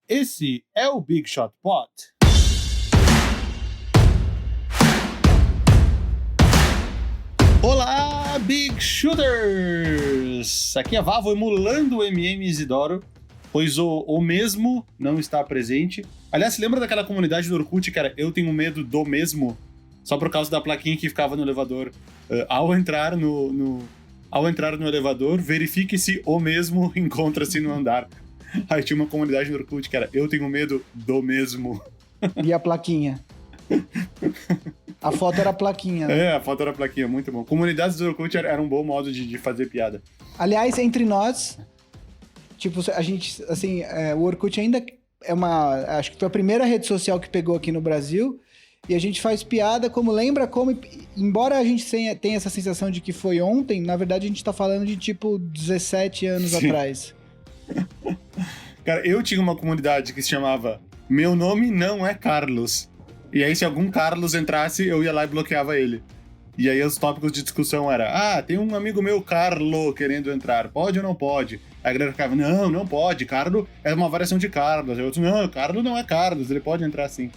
Esse é o Big Shot Pod. Olá, Big Shooters! Aqui é Vavo emulando o MM Isidoro, pois o mesmo não está presente. Aliás, se lembra daquela comunidade do Orkut que era Eu Tenho Medo do Mesmo? Só por causa da plaquinha que ficava no elevador. Ao entrar no elevador, verifique se o mesmo encontra-se no andar. Aí tinha uma comunidade no Orkut que era Eu Tenho Medo do Mesmo. E a plaquinha? A foto era a plaquinha. Né? A foto era a plaquinha, muito bom. Comunidades do Orkut era um bom modo de fazer piada. Aliás, entre nós, tipo, a gente, assim, o Orkut ainda é acho que foi a primeira rede social que pegou aqui no Brasil, e a gente faz piada embora a gente tenha essa sensação de que foi ontem, na verdade a gente tá falando de, tipo, 17 anos atrás. Cara, eu tinha uma comunidade que se chamava Meu Nome Não É Carlos. E aí, se algum Carlos entrasse, eu ia lá e bloqueava ele. E aí, os tópicos de discussão era tem um amigo meu, Carlo, querendo entrar. Pode ou não pode? Aí a galera ficava, não pode. Carlo é uma variação de Carlos. Aí outros, não, Carlo não é Carlos, ele pode entrar sim.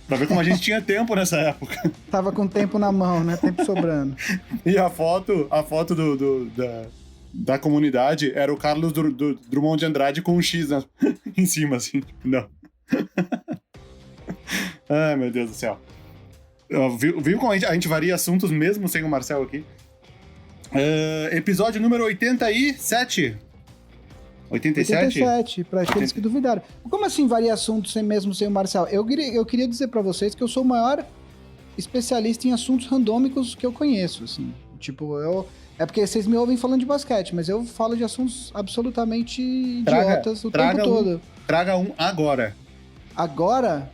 Pra ver como a gente tinha tempo nessa época. Tava com tempo na mão, né? Tempo sobrando. E a foto da comunidade era o Carlos Drummond de Andrade com um X em cima, assim. Não. Ai, meu Deus do céu. Viu como a gente varia assuntos mesmo sem o Marcel aqui? Episódio número 87? 87? 87, para aqueles que duvidaram. Como assim varia assuntos mesmo sem o Marcel? Eu queria dizer para vocês que eu sou o maior especialista em assuntos randômicos que eu conheço, assim. Tipo, é porque vocês me ouvem falando de basquete, mas eu falo de assuntos absolutamente idiotas o tempo todo. Traga um agora. Agora?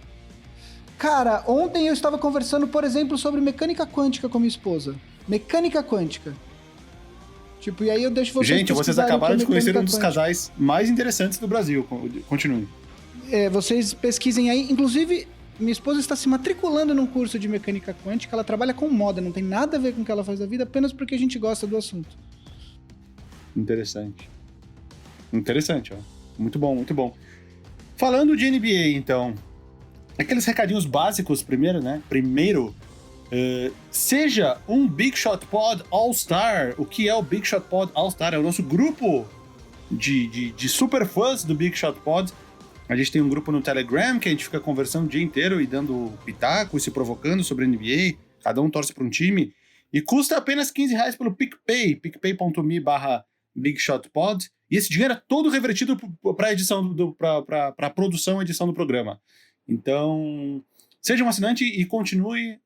Cara, ontem eu estava conversando, por exemplo, sobre mecânica quântica com minha esposa. Mecânica quântica. Tipo, e aí eu deixo vocês Gente, vocês acabaram de conhecer um dos casais mais interessantes do Brasil. Continue. Vocês pesquisem aí. Inclusive, minha esposa está se matriculando num curso de mecânica quântica. Ela trabalha com moda, não tem nada a ver com o que ela faz da vida, apenas porque a gente gosta do assunto. Interessante, ó. Muito bom, muito bom. Falando de NBA, então... Aqueles recadinhos básicos primeiro, né? Seja um Big Shot Pod All-Star. O que é o Big Shot Pod All-Star? É o nosso grupo de super fãs do Big Shot Pod. A gente tem um grupo no Telegram que a gente fica conversando o dia inteiro e dando pitaco e se provocando sobre a NBA. Cada um torce para um time. E custa apenas R$15 pelo PicPay. picpay.me/BigShotPod. E esse dinheiro é todo revertido para a produção e edição do programa. Então, seja um assinante e continue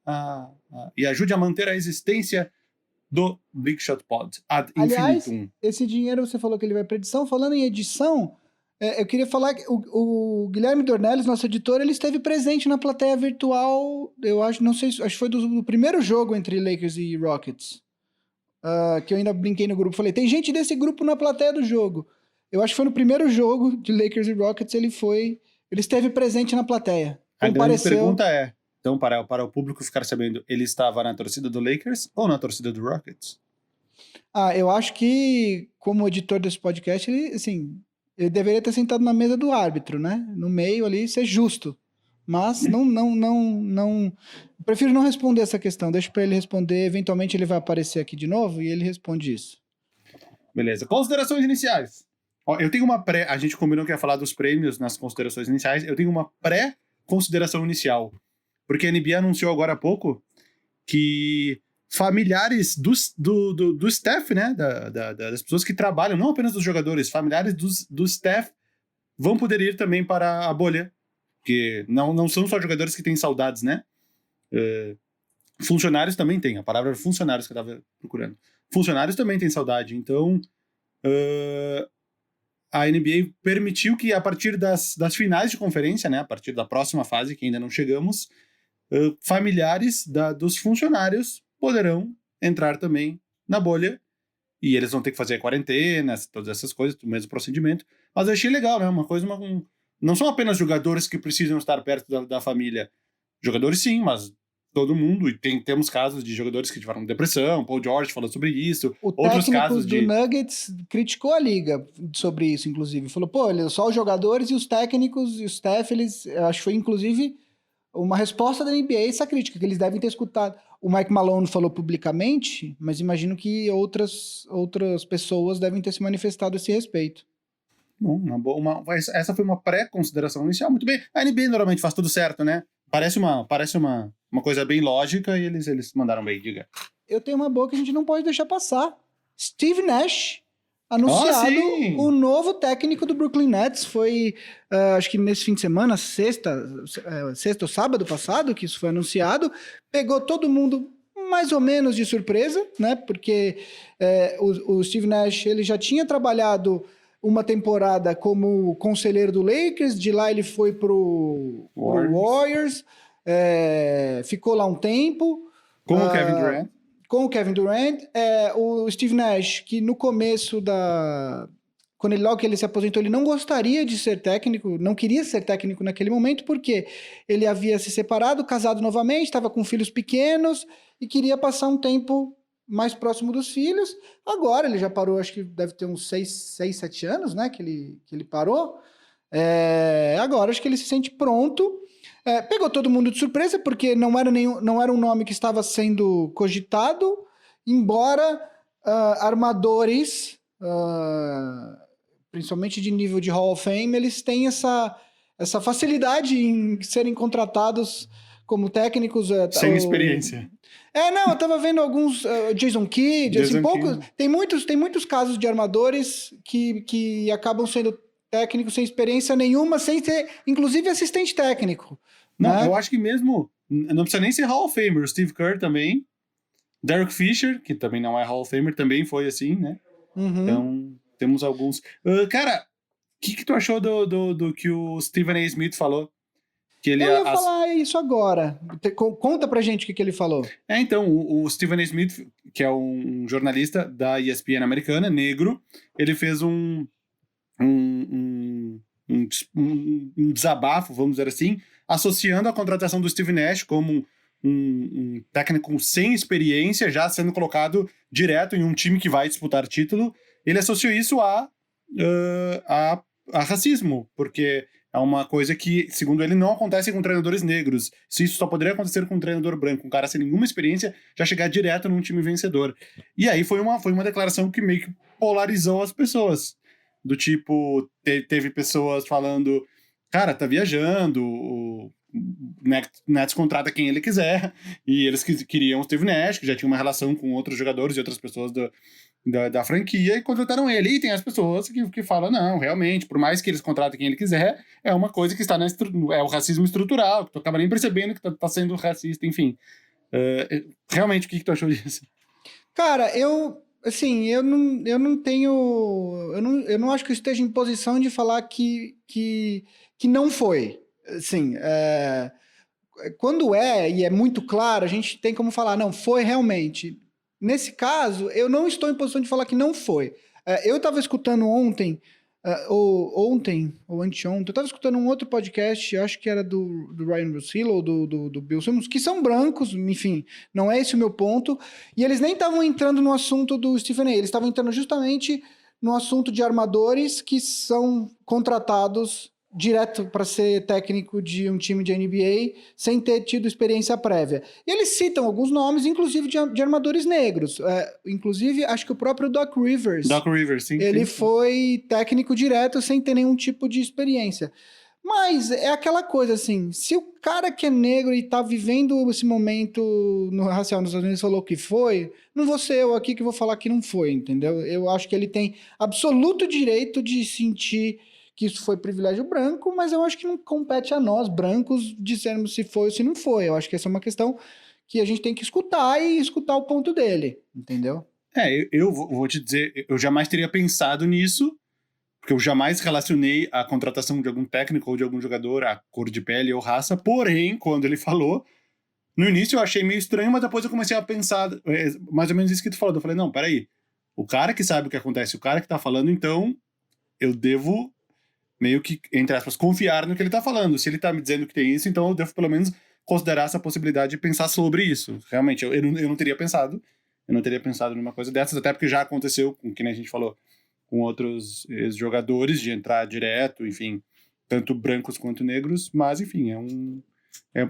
e ajude a manter a existência do Big Shot Pod ad infinitum. Aliás, esse dinheiro você falou que ele vai para edição. Falando em edição, eu queria falar que o Guilherme Dornelles, nosso editor, ele esteve presente na plateia virtual, eu acho, não sei, acho que foi do primeiro jogo entre Lakers e Rockets. Que eu ainda brinquei no grupo. Falei, tem gente desse grupo na plateia do jogo. Eu acho que foi no primeiro jogo de Lakers e Rockets, ele esteve presente na plateia. A grande pergunta é, então, para o público ficar sabendo, ele estava na torcida do Lakers ou na torcida do Rockets? Eu acho que, como editor desse podcast, ele deveria ter sentado na mesa do árbitro, né? No meio ali, ser justo. Mas não... Prefiro não responder essa questão. Deixa para ele responder. Eventualmente ele vai aparecer aqui de novo e ele responde isso. Beleza. Considerações iniciais. Eu tenho uma a gente combinou que ia falar dos prêmios nas considerações iniciais. Eu tenho uma pré-consideração inicial. Porque a NBA anunciou agora há pouco que familiares do staff, né? Das pessoas que trabalham, não apenas dos jogadores, familiares do staff vão poder ir também para a bolha. Porque não são só jogadores que têm saudades, né? Funcionários também têm. A palavra funcionários que eu estava procurando. Funcionários também têm saudade. Então... a NBA permitiu que a partir das finais de conferência, né, a partir da próxima fase, que ainda não chegamos, familiares dos funcionários poderão entrar também na bolha e eles vão ter que fazer quarentena, todas essas coisas, o mesmo procedimento. Mas eu achei legal, né? Não são apenas jogadores que precisam estar perto da família. Jogadores sim, mas todo mundo, e temos casos de jogadores que tiveram depressão, Paul George falou sobre isso, O outros técnico casos do Nuggets criticou a liga sobre isso, inclusive. Falou, pô, só os jogadores e os técnicos e o staff, eles... Acho que foi, inclusive, uma resposta da NBA a essa crítica, que eles devem ter escutado. O Mike Malone falou publicamente, mas imagino que outras pessoas devem ter se manifestado a esse respeito. Bom, essa foi uma pré-consideração inicial. Muito bem. A NBA normalmente faz tudo certo, né? Parece uma coisa bem lógica e eles mandaram bem, diga. Eu tenho uma boa que a gente não pode deixar passar. Steve Nash, anunciado o novo técnico do Brooklyn Nets. Foi, acho que nesse fim de semana, sexta ou sábado passado, que isso foi anunciado. Pegou todo mundo mais ou menos de surpresa, né? Porque o Steve Nash, ele já tinha trabalhado uma temporada como conselheiro do Lakers, de lá ele foi pro Warriors, ficou lá um tempo. Com o Kevin Durant. Com o Kevin Durant. O Steve Nash, que no começo logo que ele se aposentou, ele não gostaria de ser técnico, não queria ser técnico naquele momento, porque ele havia se separado, casado novamente, estava com filhos pequenos e queria passar um tempo mais próximo dos filhos. Agora ele já parou, acho que deve ter uns 6, 7 anos, né, que ele parou. Agora acho que ele se sente pronto. Pegou todo mundo de surpresa, porque não era um nome que estava sendo cogitado, embora armadores, principalmente de nível de Hall of Fame, eles têm essa facilidade em serem contratados como técnicos. Sem experiência. Não, eu tava vendo alguns, Jason Kidd, assim, poucos. Tem muitos casos de armadores que acabam sendo técnicos sem experiência nenhuma, sem ser, inclusive, assistente técnico. Não, né? Eu acho que mesmo, não precisa nem ser Hall of Famer, o Steve Kerr também, Derek Fisher, que também não é Hall of Famer, também foi assim, né? Uhum. Então, temos alguns. Cara, o que tu achou do que o Stephen A. Smith falou? Que ele Eu ia falar isso agora. Conta pra gente o que ele falou. Então, o Stephen A. Smith, que é um jornalista da ESPN americana, negro, ele fez um desabafo, vamos dizer assim, associando a contratação do Steve Nash como um técnico sem experiência, já sendo colocado direto em um time que vai disputar título. Ele associou isso a racismo, porque é uma coisa que, segundo ele, não acontece com treinadores negros. Se isso só poderia acontecer com um treinador branco, um cara sem nenhuma experiência, já chegar direto num time vencedor. E aí foi uma declaração que meio que polarizou as pessoas. Do tipo, teve pessoas falando, cara, tá viajando, o Nets contrata quem ele quiser, e eles queriam o Steve Nash, que já tinha uma relação com outros jogadores e outras pessoas da franquia, e contrataram ele. E tem as pessoas que falam, não, realmente, por mais que eles contratem quem ele quiser, é uma coisa que está é o racismo estrutural, que tu acaba nem percebendo que tá sendo racista, enfim. Realmente, o que tu achou disso? Cara, eu não tenho... Eu não acho que eu esteja em posição de falar que não foi. Assim, quando e é muito claro, a gente tem como falar, não, foi realmente. Nesse caso, eu não estou em posição de falar que não foi. Eu estava escutando ontem, ou anteontem, eu estava escutando um outro podcast, acho que era do Ryan Russillo ou do Bill Simmons, que são brancos, enfim, não é esse o meu ponto, e eles nem estavam entrando no assunto do Stephen A. Eles estavam entrando justamente no assunto de armadores que são contratados direto para ser técnico de um time de NBA sem ter tido experiência prévia. E eles citam alguns nomes, inclusive de armadores negros. Inclusive, acho que o próprio Doc Rivers. Sim. Ele foi técnico direto sem ter nenhum tipo de experiência. Mas é aquela coisa assim, se o cara que é negro e tá vivendo esse momento no racial nos Estados Unidos falou que foi, não vou ser eu aqui que vou falar que não foi, entendeu? Eu acho que ele tem absoluto direito de sentir que isso foi privilégio branco, mas eu acho que não compete a nós, brancos, dizermos se foi ou se não foi. Eu acho que essa é uma questão que a gente tem que escutar e escutar o ponto dele, entendeu? Eu vou te dizer, eu jamais teria pensado nisso, porque eu jamais relacionei a contratação de algum técnico ou de algum jogador a cor de pele ou raça, porém, quando ele falou, no início eu achei meio estranho, mas depois eu comecei a pensar, mais ou menos isso que tu falou, eu falei, não, peraí, o cara que sabe o que acontece, o cara que tá falando, então eu devo meio que, entre aspas, confiar no que ele tá falando. Se ele tá me dizendo que tem isso, então eu devo pelo menos considerar essa possibilidade de pensar sobre isso. Realmente, eu não teria pensado. Eu não teria pensado numa coisa dessas, até porque já aconteceu, com que nem a gente falou, com outros jogadores, de entrar direto, enfim, tanto brancos quanto negros, mas, enfim,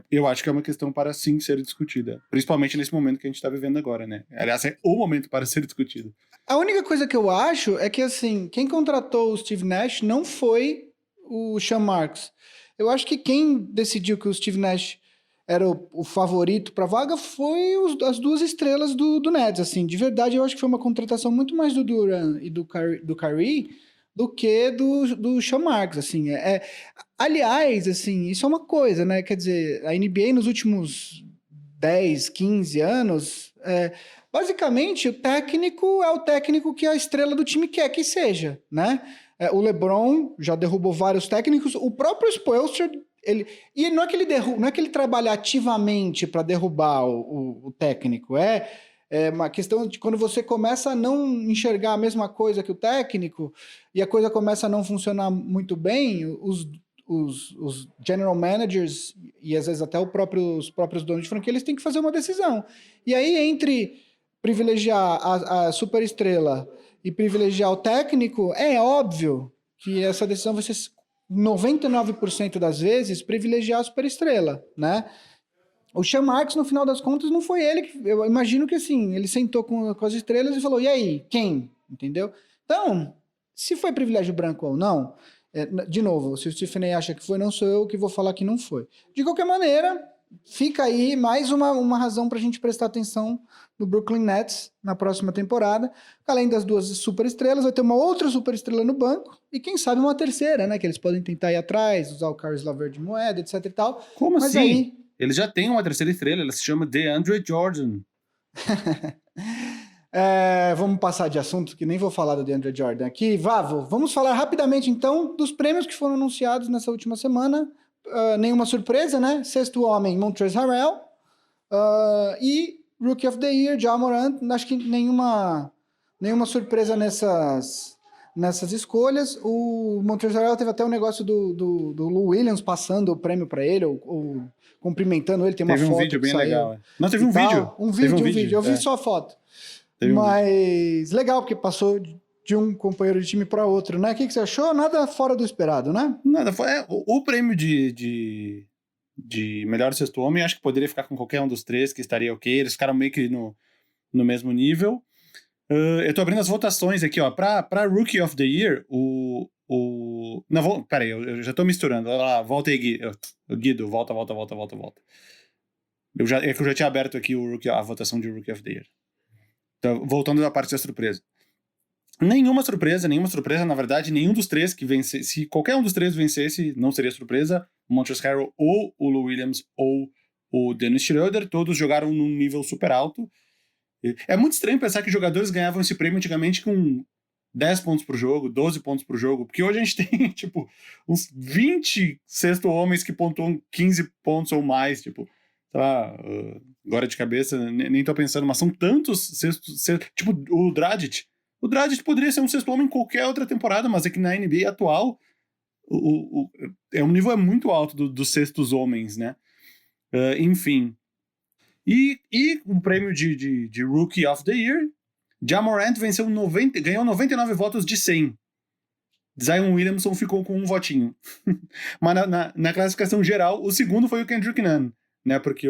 eu acho que é uma questão para, sim, ser discutida. Principalmente nesse momento que a gente está vivendo agora, né? Aliás, é o momento para ser discutido. A única coisa que eu acho é que, assim, quem contratou o Steve Nash não foi o Sean Marks. Eu acho que quem decidiu que o Steve Nash era o favorito para a vaga foi as duas estrelas do Nets, assim. De verdade, eu acho que foi uma contratação muito mais do Duran e do Kyrie do que do Sean Marks, assim. Aliás, assim, isso é uma coisa, né? Quer dizer, a NBA nos últimos 10, 15 anos, basicamente, o técnico é o técnico que a estrela do time quer que seja, né? O LeBron já derrubou vários técnicos, o próprio Spoelstra, e não é que ele não é que ele trabalha ativamente para derrubar o técnico, é uma questão de quando você começa a não enxergar a mesma coisa que o técnico e a coisa começa a não funcionar muito bem, os general managers e às vezes até os próprios donos de franquia, eles têm que fazer uma decisão. E aí, entre privilegiar a superestrela e privilegiar o técnico, é óbvio que essa decisão vai ser 99% das vezes privilegiar a superestrela, né? O Sean Marks, no final das contas, não foi ele que... Eu imagino que, assim, ele sentou com as estrelas e falou, e aí, quem? Entendeu? Então, se foi privilégio branco ou não, de novo, se o Stephen A. acha que foi, não sou eu que vou falar que não foi. De qualquer maneira, fica aí mais uma razão para a gente prestar atenção no Brooklyn Nets na próxima temporada. Além das duas superestrelas, vai ter uma outra superestrela no banco e quem sabe uma terceira, né? Que eles podem tentar ir atrás, usar o Caris LeVert de moeda, etc e tal. Como mas assim? Aí... Eles já têm uma terceira estrela, ela se chama DeAndre Jordan. Vamos passar de assunto, que nem vou falar do DeAndre Jordan aqui. Vavo, vamos falar rapidamente então dos prêmios que foram anunciados nessa última semana. Nenhuma surpresa, né? Sexto homem, Montrezl Harrell. E Rookie of the Year, Ja Morant. Acho que nenhuma surpresa nessas escolhas. O Montrezl Harrell teve até um negócio do Lou Williams passando o prêmio para ele, ou cumprimentando ele. Tem uma foto. Teve um vídeo bem legal. Não, teve um vídeo. Um vídeo. Eu vi só a foto. Mas legal, porque passou de um companheiro de time para outro, né? O que você achou? Nada fora do esperado, né? Nada. O prêmio de melhor sexto homem, acho que poderia ficar com qualquer um dos três, que estaria ok. Eles ficaram meio que no mesmo nível. Eu tô abrindo as votações aqui, ó. Pra Rookie of the Year, Não, peraí, eu já tô misturando. Olha lá, volta aí, Guido. Volta. É que eu já tinha aberto aqui a votação de Rookie of the Year. Então, voltando à parte da surpresa. Nenhuma surpresa, na verdade, nenhum dos três que vencer. Se qualquer um dos três vencesse, não seria surpresa. O Montrezl Harrell ou o Lou Williams ou o Dennis Schroeder, todos jogaram num nível super alto. É muito estranho pensar que jogadores ganhavam esse prêmio antigamente com 10 pontos por jogo, 12 pontos por jogo, porque hoje a gente tem, tipo, uns 20 sexto homens que pontuam 15 pontos ou mais, tipo, sei lá, agora de cabeça, nem tô pensando, mas são tantos sextos, tipo, o Dragic. O Dragic poderia ser um sexto homem em qualquer outra temporada, mas é que na NBA atual o nível é muito alto dos sextos homens, né? Enfim. E o prêmio de Rookie of the Year, Ja Morant ganhou 99 votos de 100. Zion Williamson ficou com um votinho. Mas na classificação geral, o segundo foi o Kendrick Nunn, né? Porque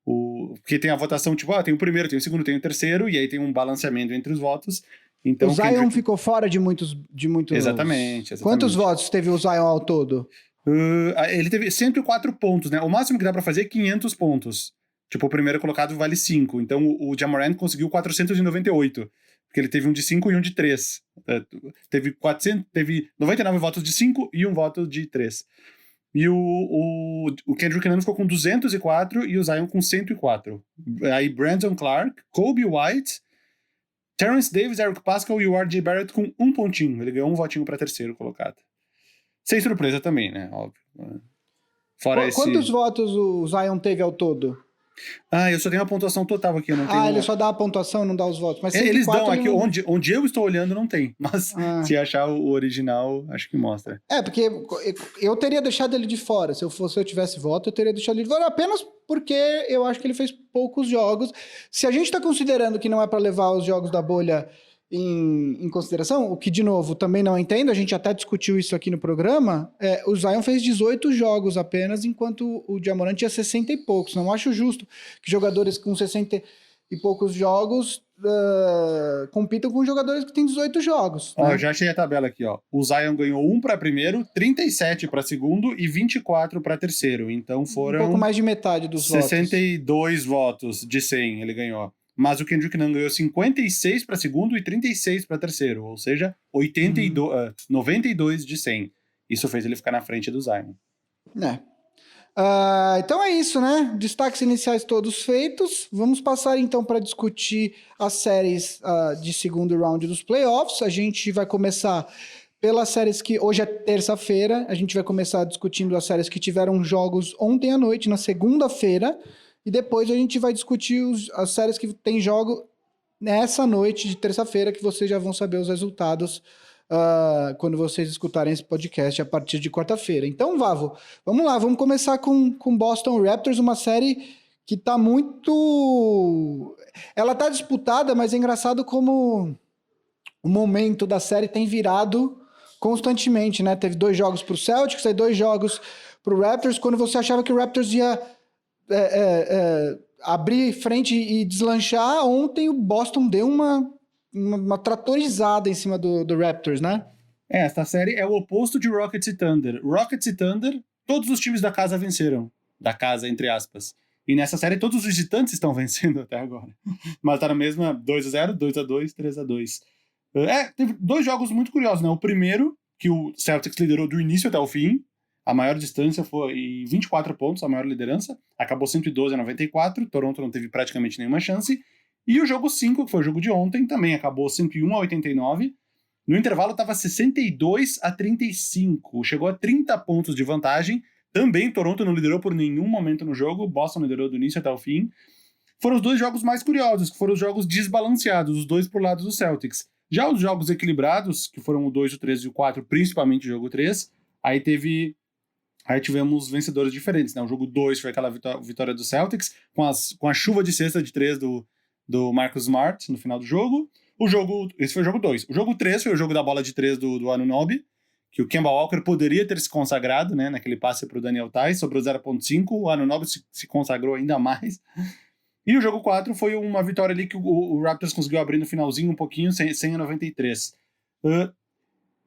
porque tem a votação, tipo, tem o primeiro, tem o segundo, tem o terceiro, e aí tem um balanceamento entre os votos. Então, o Zion ficou fora de muitos... Exatamente. Quantos votos teve o Zion ao todo? Ele teve 104 pontos, né? O máximo que dá pra fazer é 500 pontos. Tipo, o primeiro colocado vale 5. Então, o Ja Morant conseguiu 498. Porque ele teve um de 5 e um de 3. Teve 99 votos de 5 e um voto de 3. E o Kendrick Nunn ficou com 204 e o Zion com 104. Aí Brandon Clark, Kobe White, Terrence Davis, Eric Paschall e o R.J. Barrett com um pontinho. Ele ganhou um votinho para terceiro colocado. Sem surpresa também, né? Óbvio. Quantos votos o Zion teve ao todo? Eu só tenho a pontuação total aqui, eu não tenho... ele só dá a pontuação, não dá os votos. Mas Eles 104 dão aqui, não... onde eu estou olhando não tem, mas se achar o original, acho que mostra. Porque eu teria deixado ele de fora. Se eu tivesse voto, eu teria deixado ele de fora apenas porque eu acho que ele fez poucos jogos. Se a gente está considerando que não é para levar os jogos da bolha em consideração, o que, de novo, também não entendo, a gente até discutiu isso aqui no programa, o Zion fez 18 jogos apenas, enquanto o Jamoran tinha 60 e poucos. Não acho justo que jogadores com 60 e poucos jogos compitam com jogadores que têm 18 jogos. Né? Eu já achei a tabela aqui, ó. O Zion ganhou 1 para primeiro, 37 para segundo e 24 para terceiro. Então foram... Um pouco mais de metade dos 62 votos de 100 ele ganhou. Mas o Kendrick Nunn ganhou 56 para segundo e 36 para terceiro. Ou seja, 92 de 100. Isso fez ele ficar na frente do Zion. Então é isso, né? Destaques iniciais todos feitos. Vamos passar então para discutir as séries de segundo round dos playoffs. A gente vai começar pelas séries que... Hoje é terça-feira. A gente vai começar discutindo as séries que tiveram jogos ontem à noite, na segunda-feira. E depois a gente vai discutir as séries que tem jogo nessa noite de terça-feira, que vocês já vão saber os resultados quando vocês escutarem esse podcast a partir de quarta-feira. Então, Vavo, vamos lá, vamos começar com Boston Raptors, uma série que tá muito... Ela tá disputada, mas é engraçado como o momento da série tem virado constantemente, né? Teve 2 jogos pro Celtics, aí 2 jogos pro Raptors, quando você achava que o Raptors ia abrir frente e deslanchar, ontem o Boston deu uma tratorizada em cima do Raptors, né? Esta série é o oposto de Rockets e Thunder. Rockets e Thunder, todos os times da casa venceram. Da casa, entre aspas. E nessa série, todos os visitantes estão vencendo até agora. Mas tá na mesma 2-0, 2-2, 3-2. Teve 2 jogos muito curiosos, né? O primeiro, que o Celtics liderou do início até o fim. A maior distância foi 24 pontos, a maior liderança. Acabou 112-94. Toronto não teve praticamente nenhuma chance. E o jogo 5, que foi o jogo de ontem, também acabou 101-89. No intervalo estava 62-35. Chegou a 30 pontos de vantagem. Também Toronto não liderou por nenhum momento no jogo. Boston liderou do início até o fim. Foram os 2 jogos mais curiosos, que foram os jogos desbalanceados, os 2 por lado do Celtics. Já os jogos equilibrados, que foram o 2, o 3 e o 4, principalmente o jogo 3, aí tivemos vencedores diferentes, né? O jogo 2 foi aquela vitória do Celtics, com a chuva de cesta de 3 do Marcus Smart no final do jogo. Esse foi o jogo 2. O jogo 3 foi o jogo da bola de 3 do Anunoby, que o Kemba Walker poderia ter se consagrado, né? Naquele passe para o Daniel Theis, sobrou 0.5, o Anunoby se consagrou ainda mais. E o jogo 4 foi uma vitória ali que o Raptors conseguiu abrir no finalzinho um pouquinho, 100-93.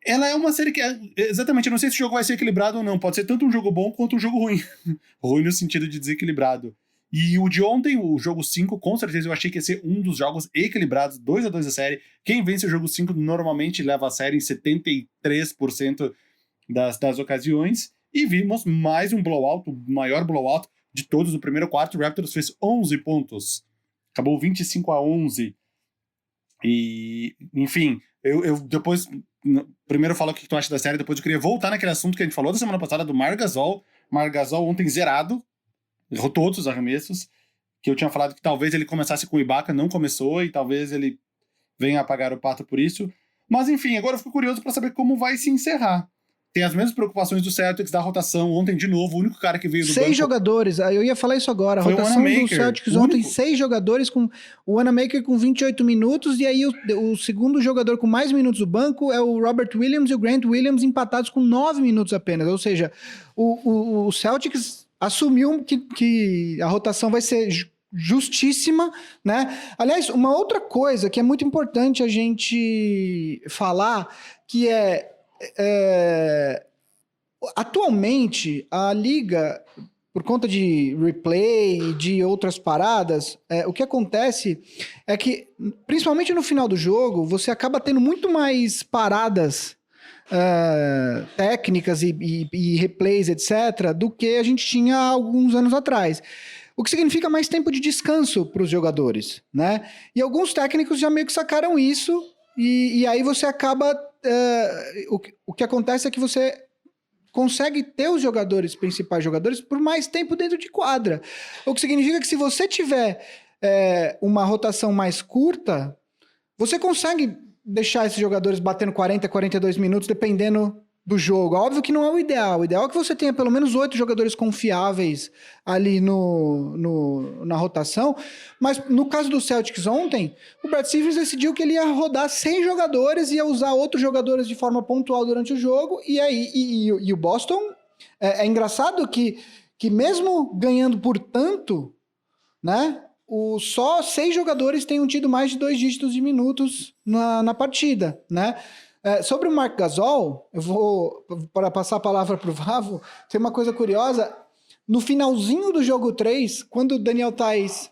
Ela é uma série que... Exatamente, eu não sei se o jogo vai ser equilibrado ou não. Pode ser tanto um jogo bom quanto um jogo ruim. Ruim no sentido de desequilibrado. E o de ontem, o jogo 5, com certeza eu achei que ia ser um dos jogos equilibrados, 2-2 a série. Quem vence o jogo 5 normalmente leva a série em 73% das ocasiões. E vimos mais um blowout, o maior blowout de todos no primeiro quarto. O Raptors fez 11 pontos. Acabou 25-11. E, enfim, eu depois... Primeiro eu falo o que tu acha da série, depois eu queria voltar naquele assunto que a gente falou da semana passada do Marc Gasol. Marc Gasol ontem zerado, errou todos os arremessos, que eu tinha falado que talvez ele começasse com o Ibaka, não começou, e talvez ele venha a pagar o pato por isso. Mas enfim, agora eu fico curioso para saber como vai se encerrar. Tem as mesmas preocupações do Celtics, da rotação. Ontem, de novo, o único cara que veio do 6 banco... jogadores, eu ia falar isso agora. A foi rotação o do Wanamaker. Celtics ontem, 6 jogadores, com o Wanamaker com 28 minutos, e aí o segundo jogador com mais minutos do banco é o Robert Williams e o Grant Williams empatados com 9 minutos apenas. Ou seja, o Celtics assumiu que a rotação vai ser justíssima, né? Aliás, uma outra coisa que é muito importante a gente falar, que atualmente a liga, por conta de replay e de outras paradas, o que acontece é que, principalmente no final do jogo, você acaba tendo muito mais paradas técnicas e replays, etc., do que a gente tinha há alguns anos atrás. O que significa mais tempo de descanso para os jogadores, né? E alguns técnicos já meio que sacaram isso, e aí você acaba... o que acontece é que você consegue ter os principais jogadores, por mais tempo dentro de quadra. O que significa que se você tiver uma rotação mais curta, você consegue deixar esses jogadores batendo 40, 42 minutos, dependendo do jogo. Óbvio que não é o ideal. O ideal é que você tenha pelo menos 8 jogadores confiáveis ali na rotação. Mas no caso do Celtics ontem, o Brad Stevens decidiu que ele ia rodar 100 jogadores e ia usar outros jogadores de forma pontual durante o jogo. E o Boston... É engraçado que mesmo ganhando por tanto, né? Só 6 jogadores tenham tido mais de 2 dígitos de minutos na partida, né? Sobre o Marc Gasol, eu vou, para passar a palavra para o Vavo, tem uma coisa curiosa. No finalzinho do jogo 3, quando o Daniel Theis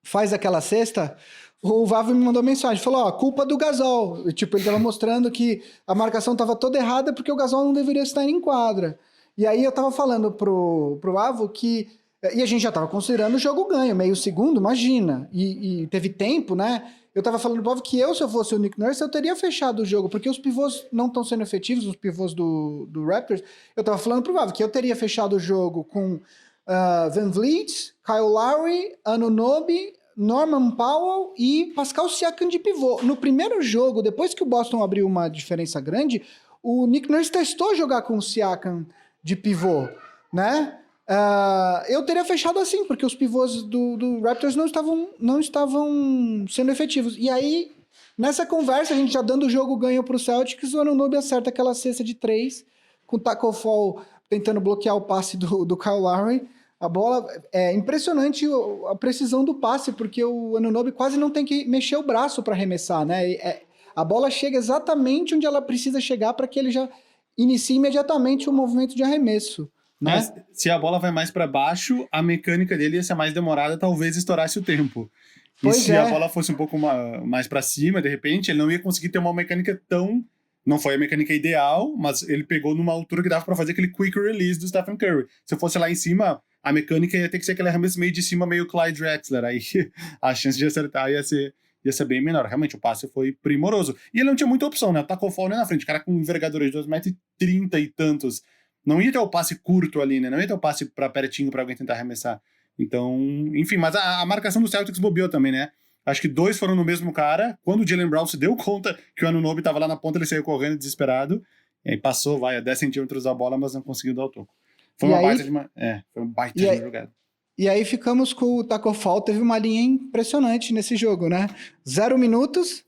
faz aquela cesta, o Vavo me mandou mensagem, falou, culpa do Gasol. Tipo, ele estava mostrando que a marcação estava toda errada porque o Gasol não deveria estar em quadra. E aí eu estava falando pro Vavo que... E a gente já estava considerando o jogo ganho, meio segundo, imagina. E teve tempo, né? Eu estava falando pro Vavo que se eu fosse o Nick Nurse, eu teria fechado o jogo, porque os pivôs não estão sendo efetivos, os pivôs do Raptors. Eu estava falando pro Vavo que eu teria fechado o jogo com Van Vliet, Kyle Lowry, Anunoby, Norman Powell e Pascal Siakam de pivô. No primeiro jogo, depois que o Boston abriu uma diferença grande, o Nick Nurse testou jogar com o Siakam de pivô, né? Eu teria fechado assim, porque os pivôs do Raptors não estavam sendo efetivos. E aí, nessa conversa, a gente já dando o jogo ganho pro Celtics, o Anunoby acerta aquela cesta de 3, com o Taco Fall tentando bloquear o passe do Kyle Lowry. A bola é impressionante a precisão do passe, porque o Anunoby quase não tem que mexer o braço para arremessar, né? A bola chega exatamente onde ela precisa chegar para que ele já inicie imediatamente o movimento de arremesso. Né? Se a bola vai mais para baixo, a mecânica dele ia ser mais demorada, talvez estourasse o tempo. Pois se a bola fosse um pouco mais para cima, de repente, ele não ia conseguir ter uma mecânica tão... Não foi a mecânica ideal, mas ele pegou numa altura que dava para fazer aquele quick release do Stephen Curry. Se fosse lá em cima, a mecânica ia ter que ser aquele arremesso meio de cima, meio Clyde Drexler. Aí a chance de acertar ia ser bem menor. Realmente, o passe foi primoroso. E ele não tinha muita opção, né? Tacou o na frente. O cara com envergadura de 2,30 m e tantos... Não ia ter o passe curto ali, né? Não ia ter o passe pra pertinho pra alguém tentar arremessar. Então, enfim, mas a marcação do Celtics bobeou também, né? Acho que 2 foram no mesmo cara. Quando o Jaylen Brown se deu conta que o Anunoby tava lá na ponta, ele saiu correndo desesperado. E aí passou, a 10 centímetros da bola, mas não conseguiu dar o toco. Foi uma baita de uma jogada. E aí ficamos com o Taco Fall, teve uma linha impressionante nesse jogo, né? 0 minutos,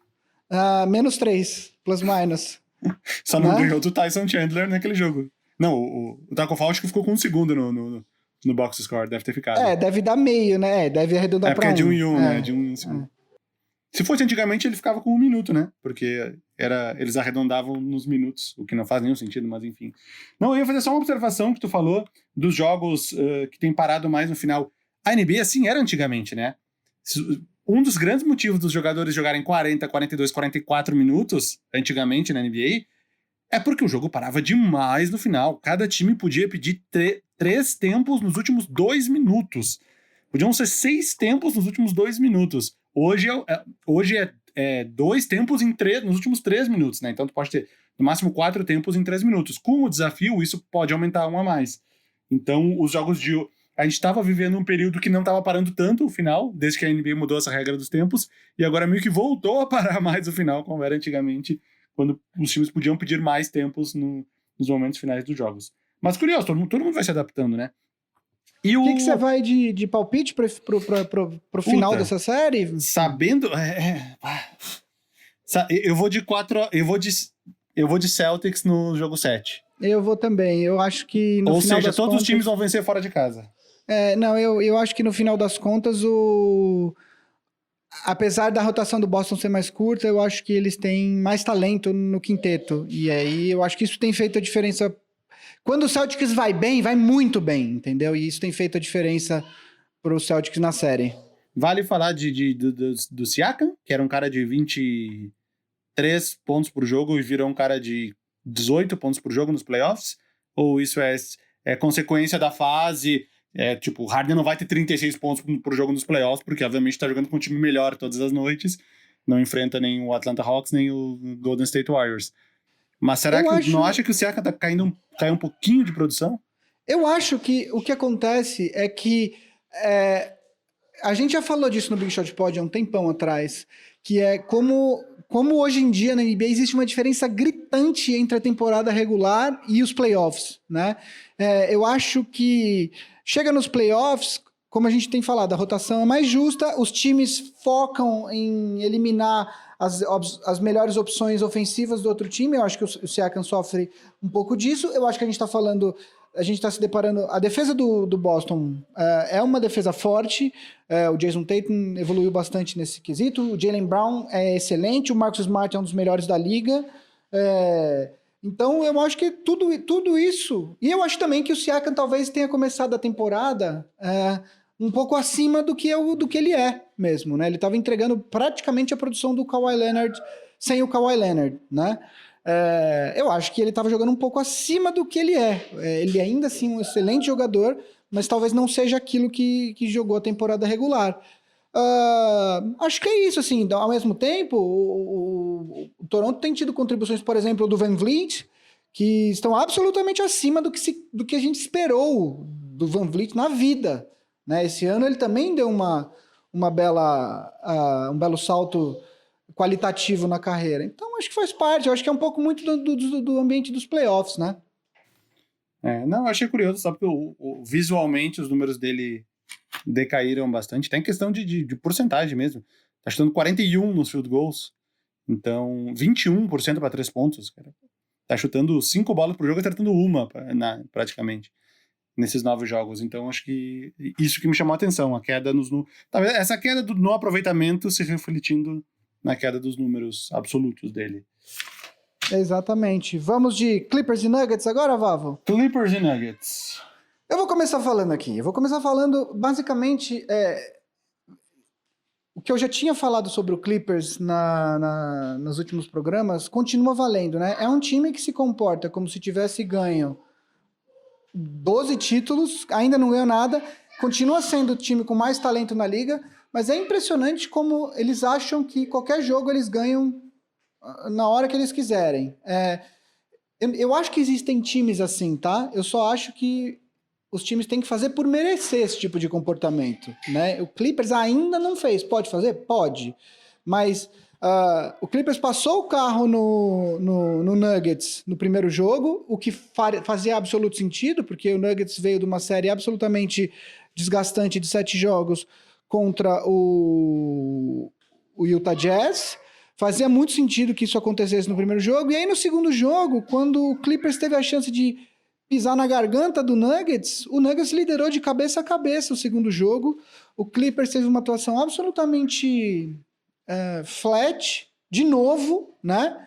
-3, plus minus. Só não ganhou do Tyson Chandler naquele jogo. Não, o Taco Fall acho que ficou com 1 segundo no box score, deve ter ficado. Deve dar meio, né? Deve arredondar pra 1. É porque é de 1 em 1, né? De 1 em 1 segundo. Se fosse antigamente, ele ficava com 1 minuto, né? Porque eles arredondavam nos minutos, o que não faz nenhum sentido, mas enfim. Não, eu ia fazer só uma observação que tu falou dos jogos que tem parado mais no final. A NBA, assim, era antigamente, né? Um dos grandes motivos dos jogadores jogarem 40, 42, 44 minutos, antigamente na NBA, é porque o jogo parava demais no final. Cada time podia pedir 3 tempos nos últimos 2 minutos. Podiam ser 6 tempos nos últimos 2 minutos. Hoje é 2 tempos nos últimos 3 minutos, né? Então tu pode ter no máximo 4 tempos em 3 minutos. Com o desafio, isso pode aumentar 1 a mais. Então, os jogos de... A gente estava vivendo um período que não estava parando tanto o final, desde que a NBA mudou essa regra dos tempos, e agora meio que voltou a parar mais o final, como era antigamente, quando os times podiam pedir mais tempos nos momentos finais dos jogos. Mas curioso, todo mundo vai se adaptando, né? E o que você vai de palpite pro final dessa série? Sabendo... Eu vou de 4... Eu vou de Celtics no jogo 7. Eu vou também. Eu acho que no final das todos contas... os times vão vencer fora de casa. Não, eu acho que no final das contas apesar da rotação do Boston ser mais curta, eu acho que eles têm mais talento no quinteto. E aí eu acho que isso tem feito a diferença. Quando o Celtics vai bem, vai muito bem, entendeu? E isso tem feito a diferença pro Celtics na série. Vale falar do Siakam, que era um cara de 23 pontos por jogo e virou um cara de 18 pontos por jogo nos playoffs? Ou isso é consequência da fase... tipo, o Harden não vai ter 36 pontos por jogo nos playoffs, porque obviamente tá jogando com um time melhor todas as noites, não enfrenta nem o Atlanta Hawks, nem o Golden State Warriors. Mas será que não acha que o Siakam tá caiu um pouquinho de produção? Eu acho que o que acontece é que a gente já falou disso no Big Shot Pod há um tempão atrás, que é como hoje em dia na NBA existe uma diferença gritante entre a temporada regular e os playoffs, né? Eu acho que chega nos playoffs, como a gente tem falado, a rotação é mais justa, os times focam em eliminar as melhores opções ofensivas do outro time. Eu acho que o Siakam sofre um pouco disso. Eu acho que a gente está se deparando... A defesa do Boston é uma defesa forte. O Jason Tatum evoluiu bastante nesse quesito. O Jaylen Brown é excelente. O Marcus Smart é um dos melhores da liga. Então, eu acho que tudo isso... E eu acho também que o Siakam talvez tenha começado a temporada um pouco acima do que ele é mesmo, né? Ele estava entregando praticamente a produção do Kawhi Leonard sem o Kawhi Leonard, né? Eu acho que ele estava jogando um pouco acima do que ele é. Ele ainda assim um excelente jogador, mas talvez não seja aquilo que jogou a temporada regular. Acho que é isso, assim. Ao mesmo tempo, o Toronto tem tido contribuições, por exemplo, do VanVleet, que estão absolutamente acima do que a gente esperou do VanVleet na vida, né? Esse ano ele também deu um belo salto qualitativo na carreira. Então, acho que faz parte. Eu acho que é um pouco muito do ambiente dos playoffs, né? Não, eu achei curioso, sabe que visualmente os números dele decaíram bastante. Tem questão de porcentagem mesmo. Tá chutando 41 nos field goals. Então, 21% para 3 pontos, cara. Tá chutando 5 bolas por jogo e acertando uma, praticamente, nesses 9 jogos. Então, acho que isso que me chamou a atenção, a queda talvez essa queda no aproveitamento se refletindo na queda dos números absolutos dele. Exatamente. Vamos de Clippers e Nuggets agora, Vavo? Clippers e Nuggets. Eu vou começar falando aqui. Eu vou começar falando, basicamente, o que eu já tinha falado sobre o Clippers nos últimos programas continua valendo, né? É um time que se comporta como se tivesse ganho 12 títulos, ainda não ganhou nada, continua sendo o time com mais talento na liga, mas é impressionante como eles acham que qualquer jogo eles ganham na hora que eles quiserem. Eu acho que existem times assim, tá? Eu só acho que os times têm que fazer por merecer esse tipo de comportamento, né? O Clippers ainda não fez. Pode fazer? Pode. Mas o Clippers passou o carro no Nuggets no primeiro jogo, o que fazia absoluto sentido, porque o Nuggets veio de uma série absolutamente desgastante de 7 jogos contra o Utah Jazz. Fazia muito sentido que isso acontecesse no primeiro jogo. E aí no segundo jogo, quando o Clippers teve a chance de pisar na garganta do Nuggets, o Nuggets liderou de cabeça a cabeça o segundo jogo. O Clippers teve uma atuação absolutamente flat, de novo, né?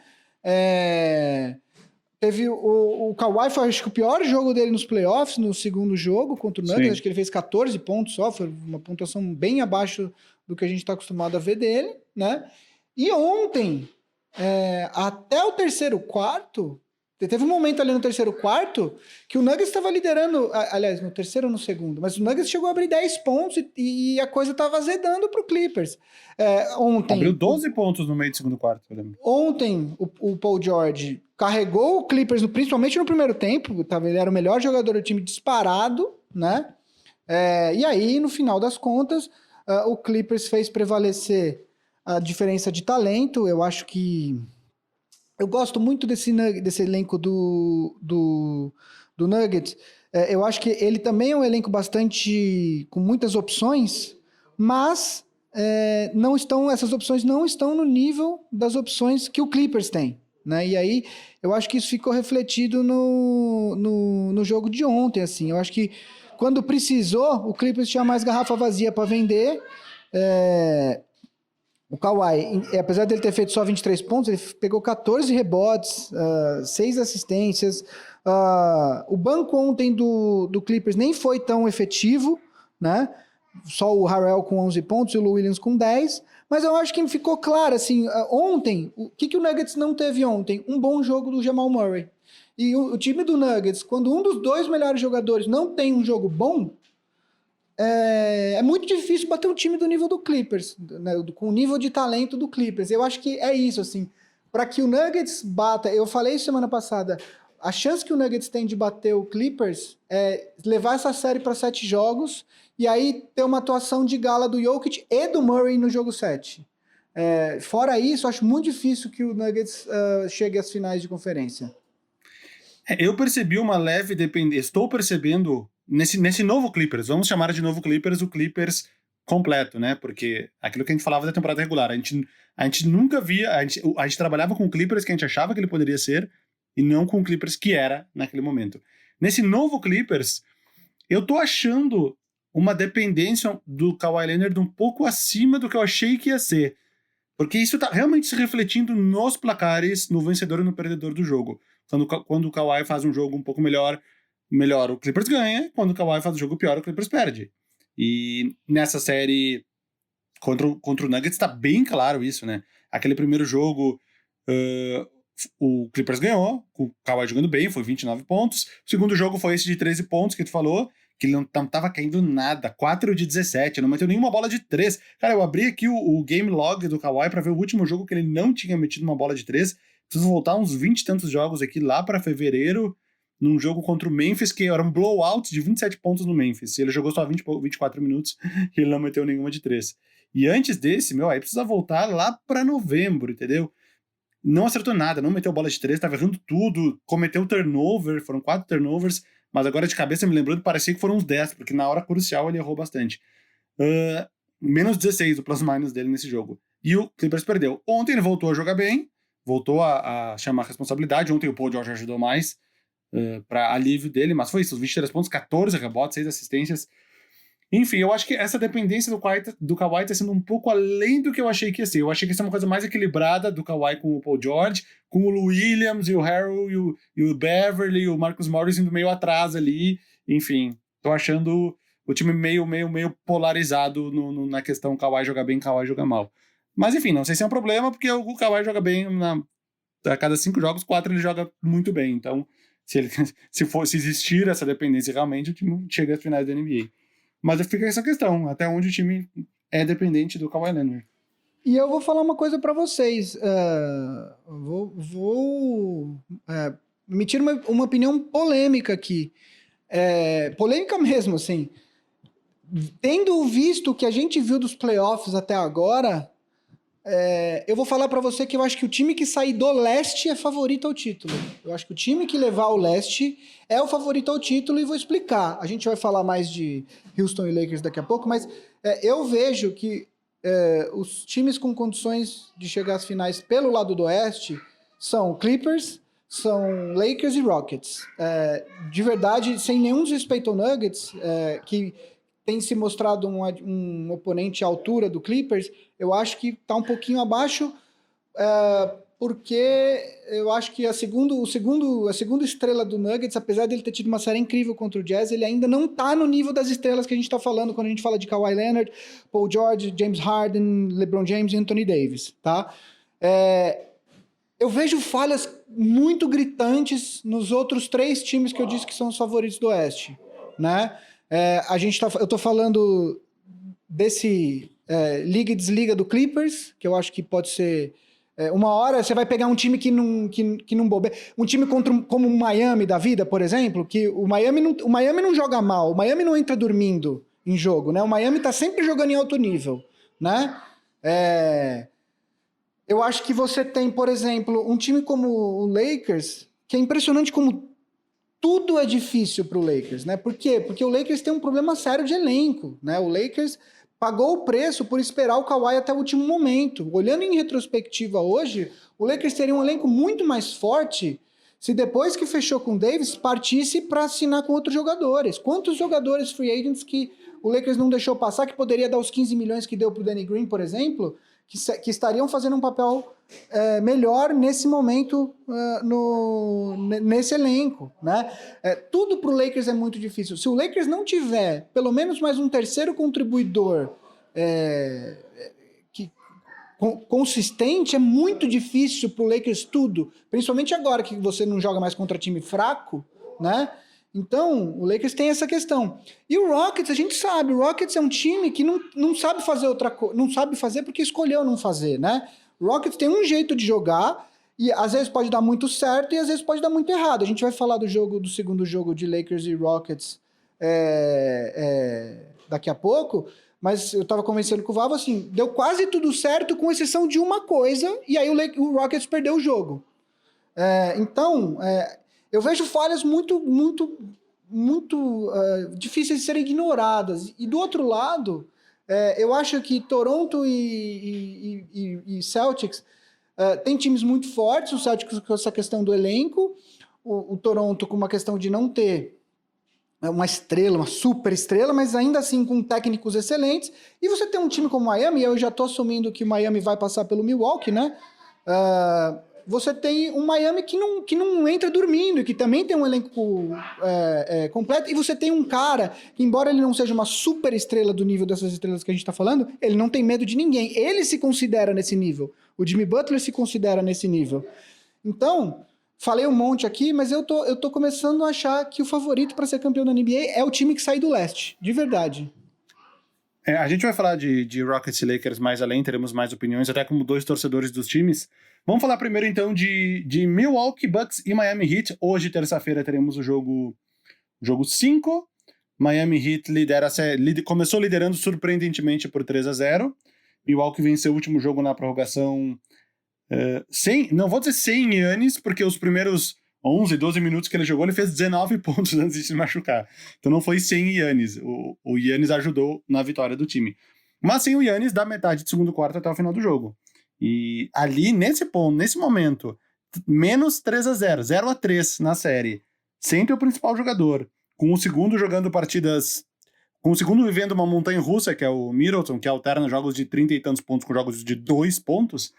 Teve o Kawhi, foi acho que o pior jogo dele nos playoffs, no segundo jogo contra o Nuggets. Sim. Acho que ele fez 14 pontos só, foi uma pontuação bem abaixo do que a gente está acostumado a ver dele, né? E ontem, até o terceiro quarto, teve um momento ali no terceiro quarto que o Nuggets estava liderando, aliás, no terceiro ou no segundo, mas o Nuggets chegou a abrir 10 pontos e a coisa estava azedando para o Clippers. Ontem, abriu 12 pontos no meio do segundo quarto, eu lembro. Ontem, o Paul George carregou o Clippers, principalmente no primeiro tempo, ele era o melhor jogador do time disparado, né? E aí, no final das contas, o Clippers fez prevalecer a diferença de talento. Eu acho que... Eu gosto muito desse elenco do Nuggets. Eu acho que ele também é um elenco bastante... com muitas opções, mas essas opções não estão no nível das opções que o Clippers tem, né? E aí, eu acho que isso ficou refletido no jogo de ontem, assim. Eu acho que quando precisou, o Clippers tinha mais garrafa vazia para vender. O Kawhi, apesar dele ter feito só 23 pontos, ele pegou 14 rebotes, 6 assistências. O banco ontem do Clippers nem foi tão efetivo, né? Só o Harrell com 11 pontos e o Lou Williams com 10. Mas eu acho que ficou claro, assim, ontem, o que o Nuggets não teve ontem? Um bom jogo do Jamal Murray. E o time do Nuggets, quando um dos 2 melhores jogadores não tem um jogo bom, é muito difícil bater um time do nível do Clippers, né, com o nível de talento do Clippers. Eu acho que é isso, assim. para que o Nuggets bata, eu falei semana passada, a chance que o Nuggets tem de bater o Clippers é levar essa série para 7 jogos e aí ter uma atuação de gala do Jokic e do Murray no jogo 7. Fora isso, acho muito difícil que o Nuggets chegue às finais de conferência. Eu percebi uma leve dependência. Estou percebendo nesse novo Clippers, vamos chamar de novo Clippers, o Clippers completo, né? Porque aquilo que a gente falava da temporada regular, a gente nunca via, a gente trabalhava com o Clippers que a gente achava que ele poderia ser e não com o Clippers que era naquele momento. Nesse novo Clippers, eu tô achando uma dependência do Kawhi Leonard um pouco acima do que eu achei que ia ser. Porque isso tá realmente se refletindo nos placares, no vencedor e no perdedor do jogo. Quando o Kawhi faz um jogo um pouco melhor, o Clippers ganha. Quando o Kawhi faz um jogo pior, o Clippers perde. E nessa série contra o Nuggets tá bem claro isso, né? Aquele primeiro jogo, o Clippers ganhou, com o Kawhi jogando bem, foi 29 pontos. O segundo jogo foi esse de 13 pontos que tu falou, que ele não tava caindo nada, 4 de 17, não meteu nenhuma bola de 3. Cara, eu abri aqui o game log do Kawhi pra ver o último jogo que ele não tinha metido uma bola de 3. Preciso voltar uns 20 e tantos jogos aqui lá pra fevereiro, num jogo contra o Memphis, que era um blowout de 27 pontos no Memphis. Ele jogou só 24 minutos e ele não meteu nenhuma de 3. E antes desse, aí precisa voltar lá pra novembro, entendeu? Não acertou nada, não meteu bola de 3, tava errando tudo, cometeu turnover, foram 4 turnovers, mas agora de cabeça me lembrando, parecia que foram uns 10, porque na hora crucial ele errou bastante. Menos 16 o plus-minus dele nesse jogo. E o Clippers perdeu. Ontem ele voltou a jogar bem, voltou a chamar a responsabilidade. Ontem o Paul George ajudou mais para alívio dele, mas foi isso, os 23 pontos, 14 rebotes, 6 assistências. Enfim, eu acho que essa dependência do Kawhi tá sendo um pouco além do que eu achei que ia ser. Eu achei que ia ser uma coisa mais equilibrada do Kawhi com o Paul George, com o Lou Williams e o Harrell e o Beverly e o Marcus Morris indo meio atrás ali. Enfim, tô achando o time meio polarizado na questão Kawhi joga bem, Kawhi joga mal. Mas enfim, não sei se é um problema, porque o Kawhi joga bem a cada 5 jogos, 4 ele joga muito bem. Então, se existir essa dependência realmente, o time chega às finais da NBA. Mas fica essa questão, até onde o time é dependente do Kawhi Leonard. E eu vou falar uma coisa para vocês. Emitir uma opinião polêmica aqui. Polêmica mesmo, assim. Tendo visto o que a gente viu dos playoffs até agora, eu vou falar para você que eu acho que o time que sair do leste é favorito ao título. Eu acho que o time que levar o leste é o favorito ao título e vou explicar. A gente vai falar mais de Houston e Lakers daqui a pouco, mas eu vejo que os times com condições de chegar às finais pelo lado do oeste são Clippers, são Lakers e Rockets. De verdade, sem nenhum desrespeito ao Nuggets, que tem se mostrado um oponente à altura do Clippers, eu acho que está um pouquinho abaixo, porque eu acho que a segunda estrela do Nuggets, apesar dele ter tido uma série incrível contra o Jazz, ele ainda não está no nível das estrelas que a gente está falando quando a gente fala de Kawhi Leonard, Paul George, James Harden, LeBron James e Anthony Davis, tá? Eu vejo falhas muito gritantes nos outros 3 times que eu disse que são os favoritos do Oeste, né? Eu tô falando desse liga e desliga do Clippers, que eu acho que pode ser uma hora você vai pegar um time que não bobeia, um time como o Miami da vida, por exemplo, que o Miami não joga mal, o Miami não entra dormindo em jogo, né? O Miami tá sempre jogando em alto nível, né? Eu acho que você tem, por exemplo, um time como o Lakers, que é impressionante como tudo é difícil para o Lakers, né? Por quê? Porque o Lakers tem um problema sério de elenco, né? O Lakers pagou o preço por esperar o Kawhi até o último momento. Olhando em retrospectiva hoje, o Lakers teria um elenco muito mais forte se depois que fechou com o Davis, partisse para assinar com outros jogadores. Quantos jogadores free agents que o Lakers não deixou passar, que poderia dar os 15 milhões que deu para o Danny Green, por exemplo, que estariam fazendo um papel melhor nesse momento, nesse elenco, né? Tudo para o Lakers é muito difícil. Se o Lakers não tiver pelo menos mais um terceiro contribuidor consistente, é muito difícil para o Lakers tudo, principalmente agora que você não joga mais contra time fraco, né? Então, o Lakers tem essa questão. E o Rockets, a gente sabe, o Rockets é um time que não sabe fazer outra coisa, não sabe fazer porque escolheu não fazer, né? O Rockets tem um jeito de jogar, E às vezes pode dar muito certo e às vezes pode dar muito errado. A gente vai falar do segundo jogo de Lakers e Rockets daqui a pouco, mas eu tava conversando com o Vavo, assim, deu quase tudo certo com exceção de uma coisa, e aí o Rockets perdeu o jogo. Então, eu vejo falhas muito difíceis de serem ignoradas. E do outro lado, eu acho que Toronto e Celtics tem times muito fortes, o Celtics com essa questão do elenco, o Toronto com uma questão de não ter uma estrela, uma super estrela, mas ainda assim com técnicos excelentes. E você tem um time como o Miami, eu já estou assumindo que o Miami vai passar pelo Milwaukee, né? Você tem um Miami que não entra dormindo, que também tem um elenco completo, e você tem um cara que, embora ele não seja uma super estrela do nível dessas estrelas que a gente está falando, ele não tem medo de ninguém. Ele se considera nesse nível. O Jimmy Butler se considera nesse nível. Então, falei um monte aqui, mas eu tô começando a achar que o favorito para ser campeão da NBA é o time que sai do leste, de verdade. A gente vai falar de Rockets e Lakers mais além, teremos mais opiniões, até como dois torcedores dos times. Vamos falar primeiro, então, de Milwaukee Bucks e Miami Heat. Hoje, terça-feira, teremos o jogo 5. Miami Heat começou liderando surpreendentemente por 3-0. Milwaukee venceu o último jogo na prorrogação não vou dizer sem Giannis, porque os primeiros 11, 12 minutos que ele jogou, ele fez 19 pontos antes de se machucar. Então não foi sem Giannis. O Giannis ajudou na vitória do time. Mas sem o Giannis, da metade do segundo quarto até o final do jogo. E ali, nesse momento, menos 3-0, 0-3 na série, sem ter o principal jogador, com o segundo jogando partidas, com o segundo vivendo uma montanha-russa, que é o Middleton, que alterna jogos de 30 e tantos pontos com jogos de 2 pontos,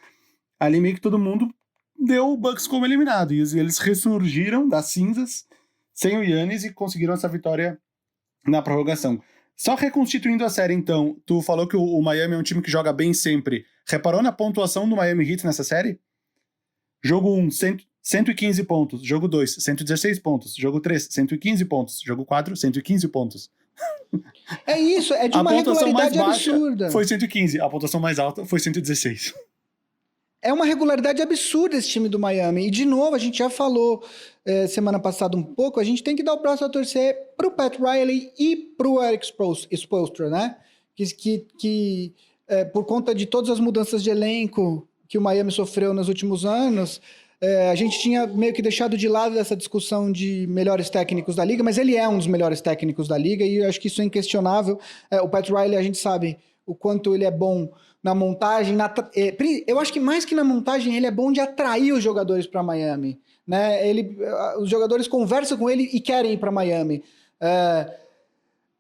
ali meio que todo mundo deu o Bucks como eliminado, e eles ressurgiram das cinzas sem o Giannis e conseguiram essa vitória na prorrogação. Só reconstituindo a série, então, tu falou que o Miami é um time que joga bem sempre. Reparou na pontuação do Miami Heat nessa série? Jogo 1, 115 pontos. Jogo 2, 116 pontos. Jogo 3, 115 pontos. Jogo 4, 115 pontos. É isso, é de uma regularidade absurda. Foi 115, a pontuação mais alta foi 116. É uma regularidade absurda esse time do Miami. E, de novo, a gente já falou semana passada um pouco, a gente tem que dar o braço a torcer pro Pat Riley e pro Eric Spoelstra, né? Que por conta de todas as mudanças de elenco que o Miami sofreu nos últimos anos, a gente tinha meio que deixado de lado essa discussão de melhores técnicos da liga, mas ele é um dos melhores técnicos da liga e eu acho que isso é inquestionável. O Pat Riley, a gente sabe o quanto ele é bom na montagem, eu acho que mais que na montagem, ele é bom de atrair os jogadores para Miami, né? Os jogadores conversam com ele e querem ir para Miami.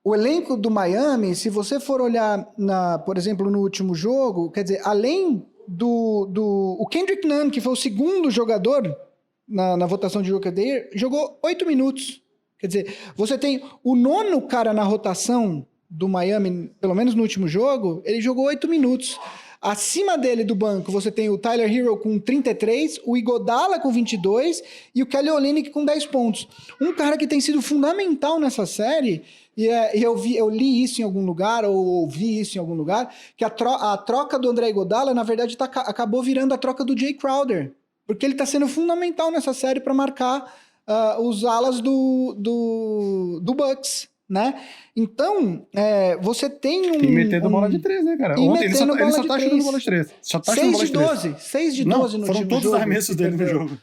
O elenco do Miami, se você for olhar, por exemplo, no último jogo, quer dizer, além o Kendrick Nunn, que foi o segundo jogador na votação de Rookie of the Year, jogou 8 minutos. Quer dizer, você tem o 9º cara na rotação do Miami, pelo menos no último jogo, ele jogou 8 minutos. Acima dele do banco, você tem o Tyler Hero com 33, o Iguodala com 22 e o Kelly Olynyk com 10 pontos. Um cara que tem sido fundamental nessa série, e eu li isso em algum lugar, ou ouvi isso em algum lugar, que a troca do André Iguodala, na verdade, acabou virando a troca do Jay Crowder, porque ele está sendo fundamental nessa série para marcar os alas do Bucks. Né? Então, você tem E metendo bola de 3, né, cara? Ontem ele só tá chutando bola de 3. Só tá chutando bola de 3. 6 de 12 no foram todos os arremessos dele no jogo.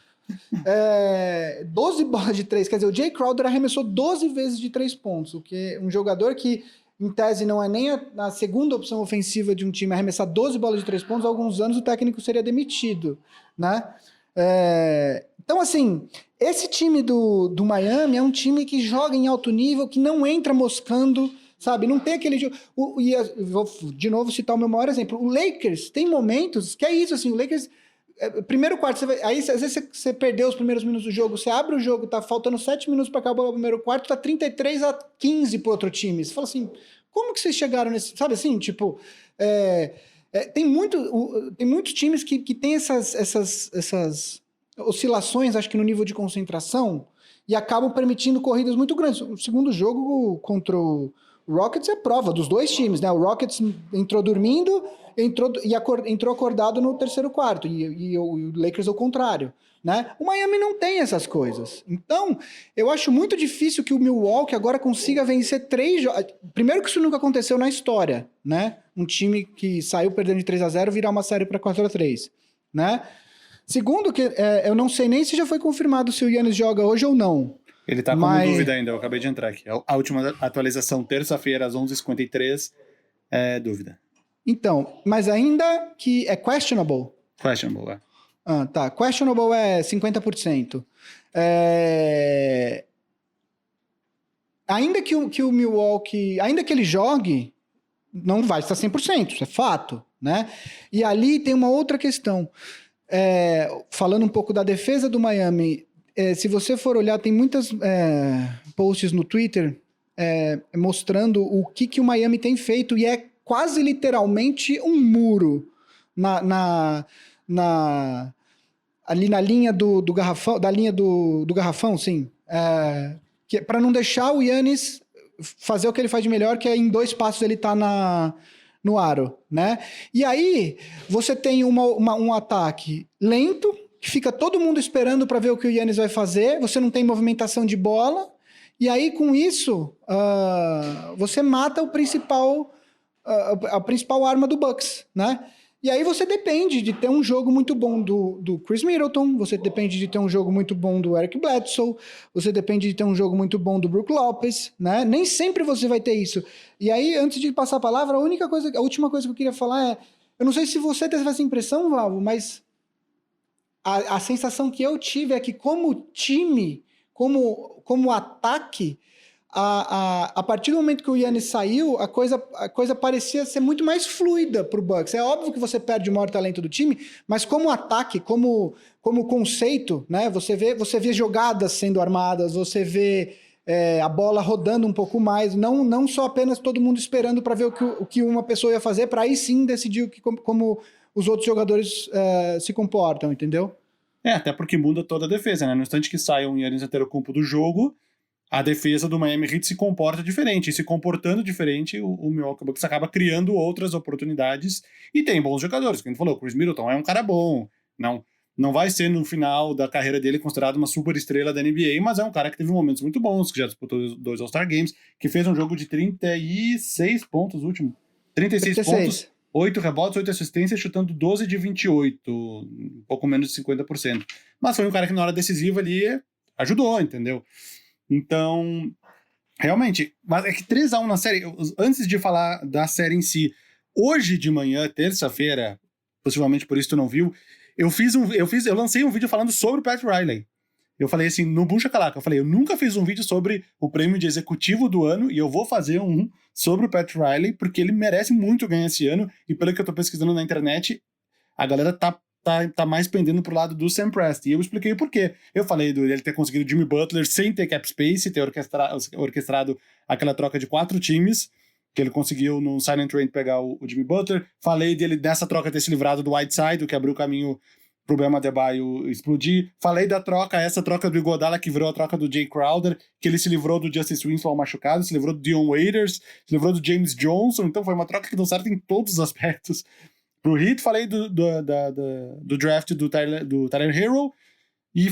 12 bolas de 3. Quer dizer, o Jay Crowder arremessou 12 vezes de 3 pontos, o que é um jogador que, em tese, não é nem a segunda opção ofensiva de um time arremessar 12 bolas de 3 pontos. Há alguns anos o técnico seria demitido, né? Então, assim, esse time do Miami é um time que joga em alto nível, que não entra moscando, sabe? Não tem aquele jogo... Vou de novo citar o meu maior exemplo. O Lakers tem momentos que é isso, assim, o Lakers... Primeiro quarto, aí às vezes você perdeu os primeiros minutos do jogo, você abre o jogo, tá faltando 7 minutos para acabar o primeiro quarto, tá 33-15 pro outro time. Você fala assim, como que vocês chegaram nesse... Sabe assim, tipo... Tem muitos times que tem essas oscilações, acho que no nível de concentração, e acabam permitindo corridas muito grandes. O segundo jogo contra O Rockets é prova dos dois times, né? O Rockets entrou dormindo, entrou acordado no terceiro quarto, e o Lakers ao contrário, né? O Miami não tem essas coisas. Então, eu acho muito difícil que o Milwaukee agora consiga vencer 3 jogos. Primeiro que isso nunca aconteceu na história, né? Um time que saiu perdendo de 3-0 virar uma série para 4-3, né? Segundo, que eu não sei nem se já foi confirmado se o Giannis joga hoje ou não. Ele tá como dúvida ainda, eu acabei de entrar aqui. A última atualização, terça-feira, às 11h53, é dúvida. Então, mas ainda que é questionable. Questionable, é. Ah, tá. Questionable é 50%. Ainda que o Milwaukee, ainda que ele jogue, não vai estar 100%, isso é fato, né? E ali tem uma outra questão. Falando um pouco da defesa do Miami, se você for olhar, tem muitas posts no Twitter mostrando o que o Miami tem feito, e é quase literalmente um muro ali na linha do garrafão, da linha do garrafão, sim, para não deixar o Giannis fazer o que ele faz de melhor, que é em 2 passos ele tá no aro, né? E aí você tem um ataque lento, que fica todo mundo esperando para ver o que o Giannis vai fazer, você não tem movimentação de bola, e aí com isso você mata a principal arma do Bucks, né? E aí você depende de ter um jogo muito bom do Chris Middleton, você depende de ter um jogo muito bom do Eric Bledsoe, você depende de ter um jogo muito bom do Brook Lopez, né? Nem sempre você vai ter isso. E aí, antes de passar a palavra, a última coisa que eu queria falar é, eu não sei se você teve essa impressão, Valvo, mas a sensação que eu tive é que como time, como ataque, a partir do momento que o Giannis saiu, a coisa parecia ser muito mais fluida pro Bucks. É óbvio que você perde o maior talento do time, mas como ataque, como conceito, né? Você vê jogadas sendo armadas, você vê a bola rodando um pouco mais, não só apenas todo mundo esperando para ver o que uma pessoa ia fazer, para aí sim decidir como os outros jogadores se comportam, entendeu? Até porque muda toda a defesa, né? No instante que sai um Giannis Antetokounmpo do jogo, a defesa do Miami Heat se comporta diferente. E se comportando diferente, o Milwaukee Bucks acaba criando outras oportunidades. E tem bons jogadores, como a gente falou, o Chris Middleton é um cara bom. Não vai ser no final da carreira dele considerado uma super estrela da NBA, mas é um cara que teve momentos muito bons, que já disputou 2 All-Star Games, que fez um jogo de 36 pontos último. 36 pontos, 8 rebotes, 8 assistências, chutando 12 de 28, um pouco menos de 50%. Mas foi um cara que na hora decisiva ali ajudou, entendeu? Então, realmente, mas é que 3-1 na série, antes de falar da série em si, hoje de manhã, terça-feira, possivelmente por isso tu não viu, eu lancei um vídeo falando sobre o Pat Riley. Eu falei assim, no Boom Shakalaka, eu nunca fiz um vídeo sobre o prêmio de executivo do ano, e eu vou fazer um sobre o Pat Riley, porque ele merece muito ganhar esse ano, e pelo que eu tô pesquisando na internet, a galera tá mais pendendo pro lado do Sam Presti. E eu expliquei o porquê. Eu falei dele ter conseguido Jimmy Butler sem ter cap space, ter orquestrado aquela troca de 4 times, que ele conseguiu no Silent Trade pegar o Jimmy Butler. Falei dele nessa troca ter se livrado do Whiteside, o que abriu o caminho pro Bam Adebayo explodir. Falei essa troca do Iguodala, que virou a troca do Jay Crowder, que ele se livrou do Justice Winslow machucado, se livrou do Dion Waiters, se livrou do James Johnson. Então foi uma troca que deu certo em todos os aspectos. Pro Heat, falei do draft do Tyler Hero, e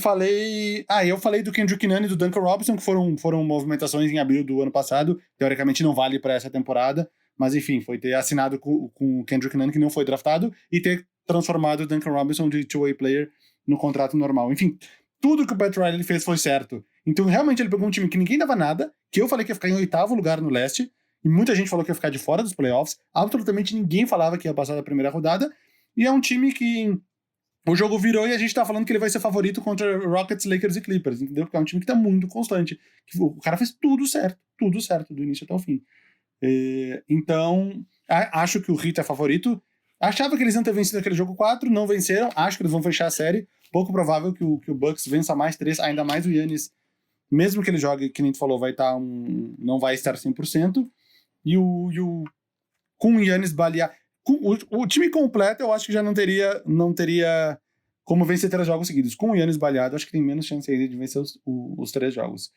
eu falei do Kendrick Nunn e do Duncan Robinson, que foram movimentações em abril do ano passado, teoricamente não vale para essa temporada, mas enfim, foi ter assinado com o Kendrick Nunn, que não foi draftado, e ter transformado o Duncan Robinson de two-way player no contrato normal. Enfim, tudo que o Pat Riley fez foi certo. Então, realmente, ele pegou um time que ninguém dava nada, que eu falei que ia ficar em 8º lugar no leste, e muita gente falou que ia ficar de fora dos playoffs, absolutamente ninguém falava que ia passar da primeira rodada, e é um time que o jogo virou e a gente tá falando que ele vai ser favorito contra Rockets, Lakers e Clippers, entendeu? Porque é um time que tá muito constante. O cara fez tudo certo, do início até o fim. Então, acho que o Heat é favorito. Achava que eles iam ter vencido aquele jogo 4, não venceram, acho que eles vão fechar a série. Pouco provável que o Bucks vença mais 3, ainda mais o Giannis, mesmo que ele jogue, que nem tu falou, não vai estar 100%. E com o Giannis balear. O time completo, eu acho que já não teria como vencer 3 jogos seguidos. Com o Giannis baleado, acho que tem menos chance ainda de vencer os 3 jogos.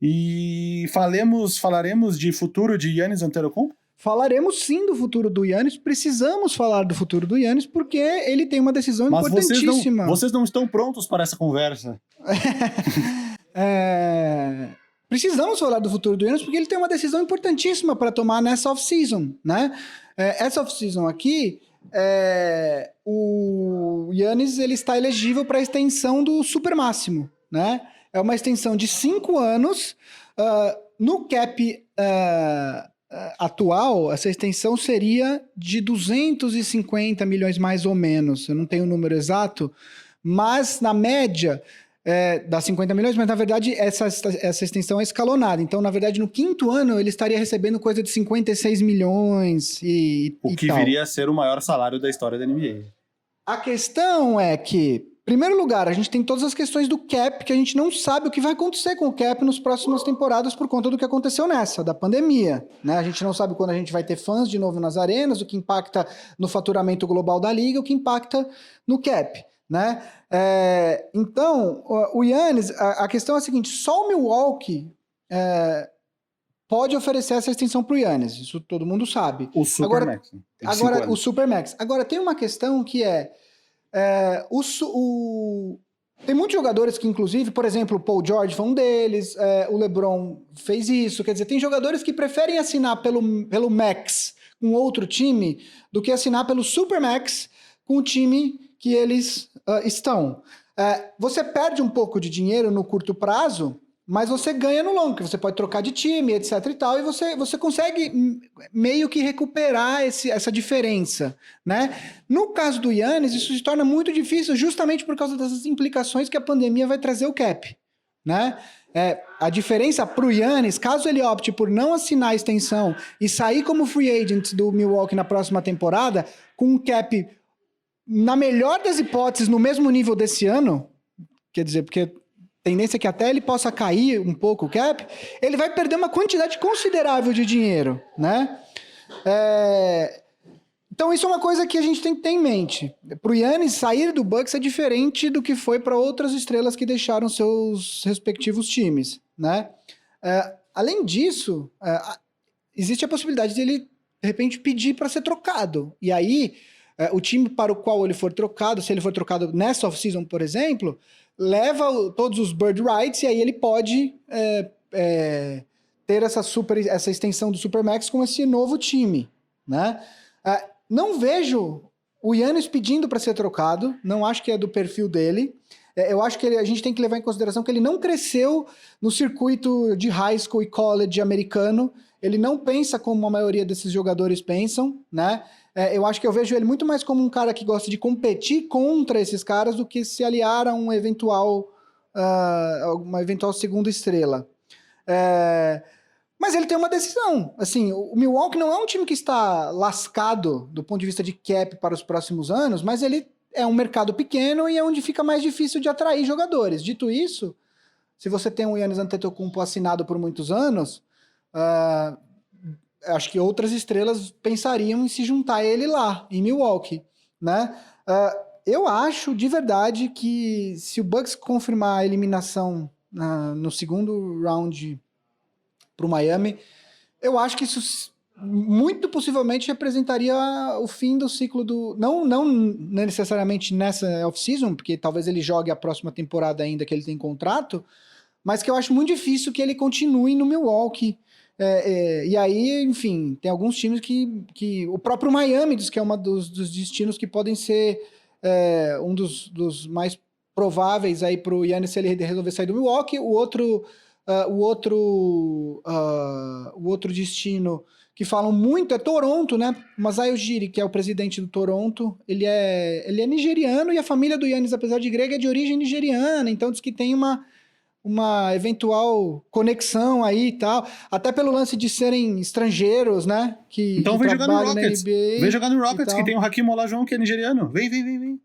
E falaremos de futuro de Giannis Antetokounmpo? Falaremos sim do futuro do Giannis, precisamos falar do futuro do Giannis, porque ele tem uma decisão importantíssima. Vocês não estão prontos para essa conversa. Precisamos falar do futuro do Giannis, porque ele tem uma decisão importantíssima para tomar nessa off-season, né? Essa off-season aqui, o Giannis ele está elegível para a extensão do super máximo, né? É uma extensão de 5 anos, no cap atual, essa extensão seria de 250 milhões mais ou menos, eu não tenho o número exato, mas na média dá 50 milhões, mas na verdade essa extensão é escalonada, então na verdade no 5º ano ele estaria recebendo coisa de 56 milhões o que viria a ser o maior salário da história da NBA. A questão é que, em primeiro lugar, a gente tem todas as questões do cap, que a gente não sabe o que vai acontecer com o cap nas próximas temporadas por conta do que aconteceu da pandemia, né? A gente não sabe quando a gente vai ter fãs de novo nas arenas, o que impacta no faturamento global da liga, o que impacta no cap, né? Então, o Giannis, a questão é a seguinte, só o Milwaukee pode oferecer essa extensão para o Giannis, isso todo mundo sabe. O Supermax. Agora, o Supermax. Agora, tem uma questão que tem muitos jogadores que, inclusive, por exemplo, o Paul George foi um deles, o LeBron fez isso, quer dizer, tem jogadores que preferem assinar pelo Max com outro time do que assinar pelo Supermax com o time que eles estão. Você perde um pouco de dinheiro no curto prazo, mas você ganha no longo, que você pode trocar de time, etc e tal, e você consegue meio que recuperar essa diferença, né? No caso do Giannis, isso se torna muito difícil justamente por causa dessas implicações que a pandemia vai trazer o cap, né? A diferença para o Giannis, caso ele opte por não assinar a extensão e sair como free agent do Milwaukee na próxima temporada, com um cap, na melhor das hipóteses, no mesmo nível desse ano, quer dizer, porque tendência é que até ele possa cair um pouco o cap, ele vai perder uma quantidade considerável de dinheiro, né? Então isso é uma coisa que a gente tem que ter em mente. Para o Giannis sair do Bucks é diferente do que foi para outras estrelas que deixaram seus respectivos times, né? Além disso, existe a possibilidade de ele, de repente, pedir para ser trocado. E aí, o time para o qual ele for trocado, se ele for trocado nessa off-season, por exemplo, leva todos os bird rights e aí ele pode ter essa extensão do Supermax com esse novo time, né? Não vejo o Giannis pedindo para ser trocado, não acho que é do perfil dele. Eu acho que a gente tem que levar em consideração que ele não cresceu no circuito de high school e college americano, ele não pensa como a maioria desses jogadores pensam, né? Eu acho que eu vejo ele muito mais como um cara que gosta de competir contra esses caras do que se aliar a uma eventual segunda estrela. Mas ele tem uma decisão. Assim, o Milwaukee não é um time que está lascado do ponto de vista de cap para os próximos anos, mas ele é um mercado pequeno e é onde fica mais difícil de atrair jogadores. Dito isso, se você tem um Giannis Antetokounmpo assinado por muitos anos, acho que outras estrelas pensariam em se juntar a ele lá, em Milwaukee, né? Eu acho, de verdade, que se o Bucks confirmar a eliminação no segundo round para o Miami, eu acho que isso muito possivelmente representaria o fim do ciclo do... Não necessariamente nessa off-season, porque talvez ele jogue a próxima temporada ainda que ele tem contrato, mas que eu acho muito difícil que ele continue no Milwaukee. E aí, enfim, tem alguns times que o próprio Miami diz que é um dos destinos que podem ser um dos mais prováveis aí para o Giannis se ele resolver sair do Milwaukee. O outro destino que falam muito é Toronto, né? O Masai Ujiri, que é o presidente do Toronto, ele é nigeriano e a família do Giannis, apesar de grega, é de origem nigeriana, então diz que tem uma eventual conexão aí e tal, até pelo lance de serem estrangeiros, né? Então vem jogar no Rockets. Vem jogar no Rockets, que tem o Hakeem Olajuwon, que é nigeriano. Vem.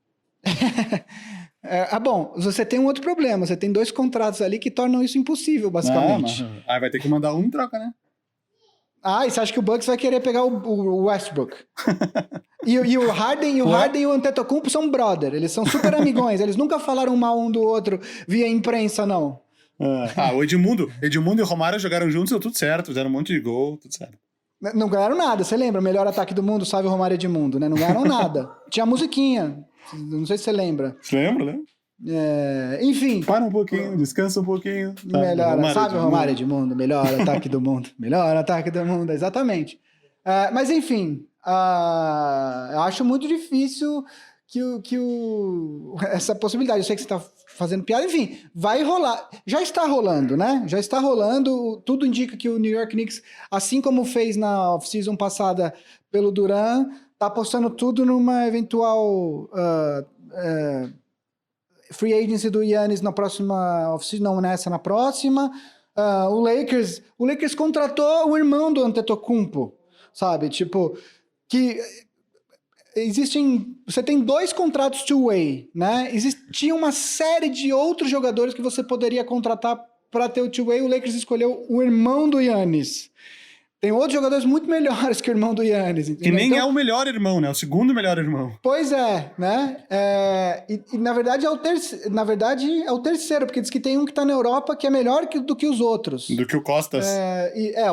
Bom, você tem um outro problema, você tem 2 contratos ali que tornam isso impossível, basicamente. Aí vai ter que mandar um em troca, né? E você acha que o Bucks vai querer pegar o Westbrook? e o Harden e o Antetokounmpo são brother, eles são super amigões, eles nunca falaram mal um do outro via imprensa, não. O Edmundo e o Romário jogaram juntos, deu tudo certo, fizeram um monte de gol, tudo certo. Não ganharam nada, você lembra? Melhor ataque do mundo, salve Romário e Edmundo, né? Não ganharam nada. Tinha musiquinha, não sei se você lembra. Lembra? Enfim. Para um pouquinho, descansa um pouquinho. Melhor, sabe Romário e Edmundo, melhor ataque do mundo. Melhor ataque do mundo, exatamente. Mas enfim, eu acho muito difícil essa possibilidade. Eu sei que você está fazendo piada, enfim, vai rolar. Já está rolando, né? Já está rolando. Tudo indica que o New York Knicks, assim como fez na off-season passada pelo Durant, está apostando tudo numa eventual free agency do Giannis na próxima off-season, não nessa, na próxima. O Lakers contratou o irmão do Antetokounmpo, sabe? Tipo, que você tem 2 contratos two-way, né? Existia uma série de outros jogadores que você poderia contratar para ter o two-way. O Lakers escolheu o irmão do Giannis. Tem outros jogadores muito melhores que o irmão do Giannis. Que nem então, é o melhor irmão, né? O segundo melhor irmão. Pois é, né? E na verdade é o terceiro, porque diz que tem um que tá na Europa que é melhor do que os outros. Do que o Costas.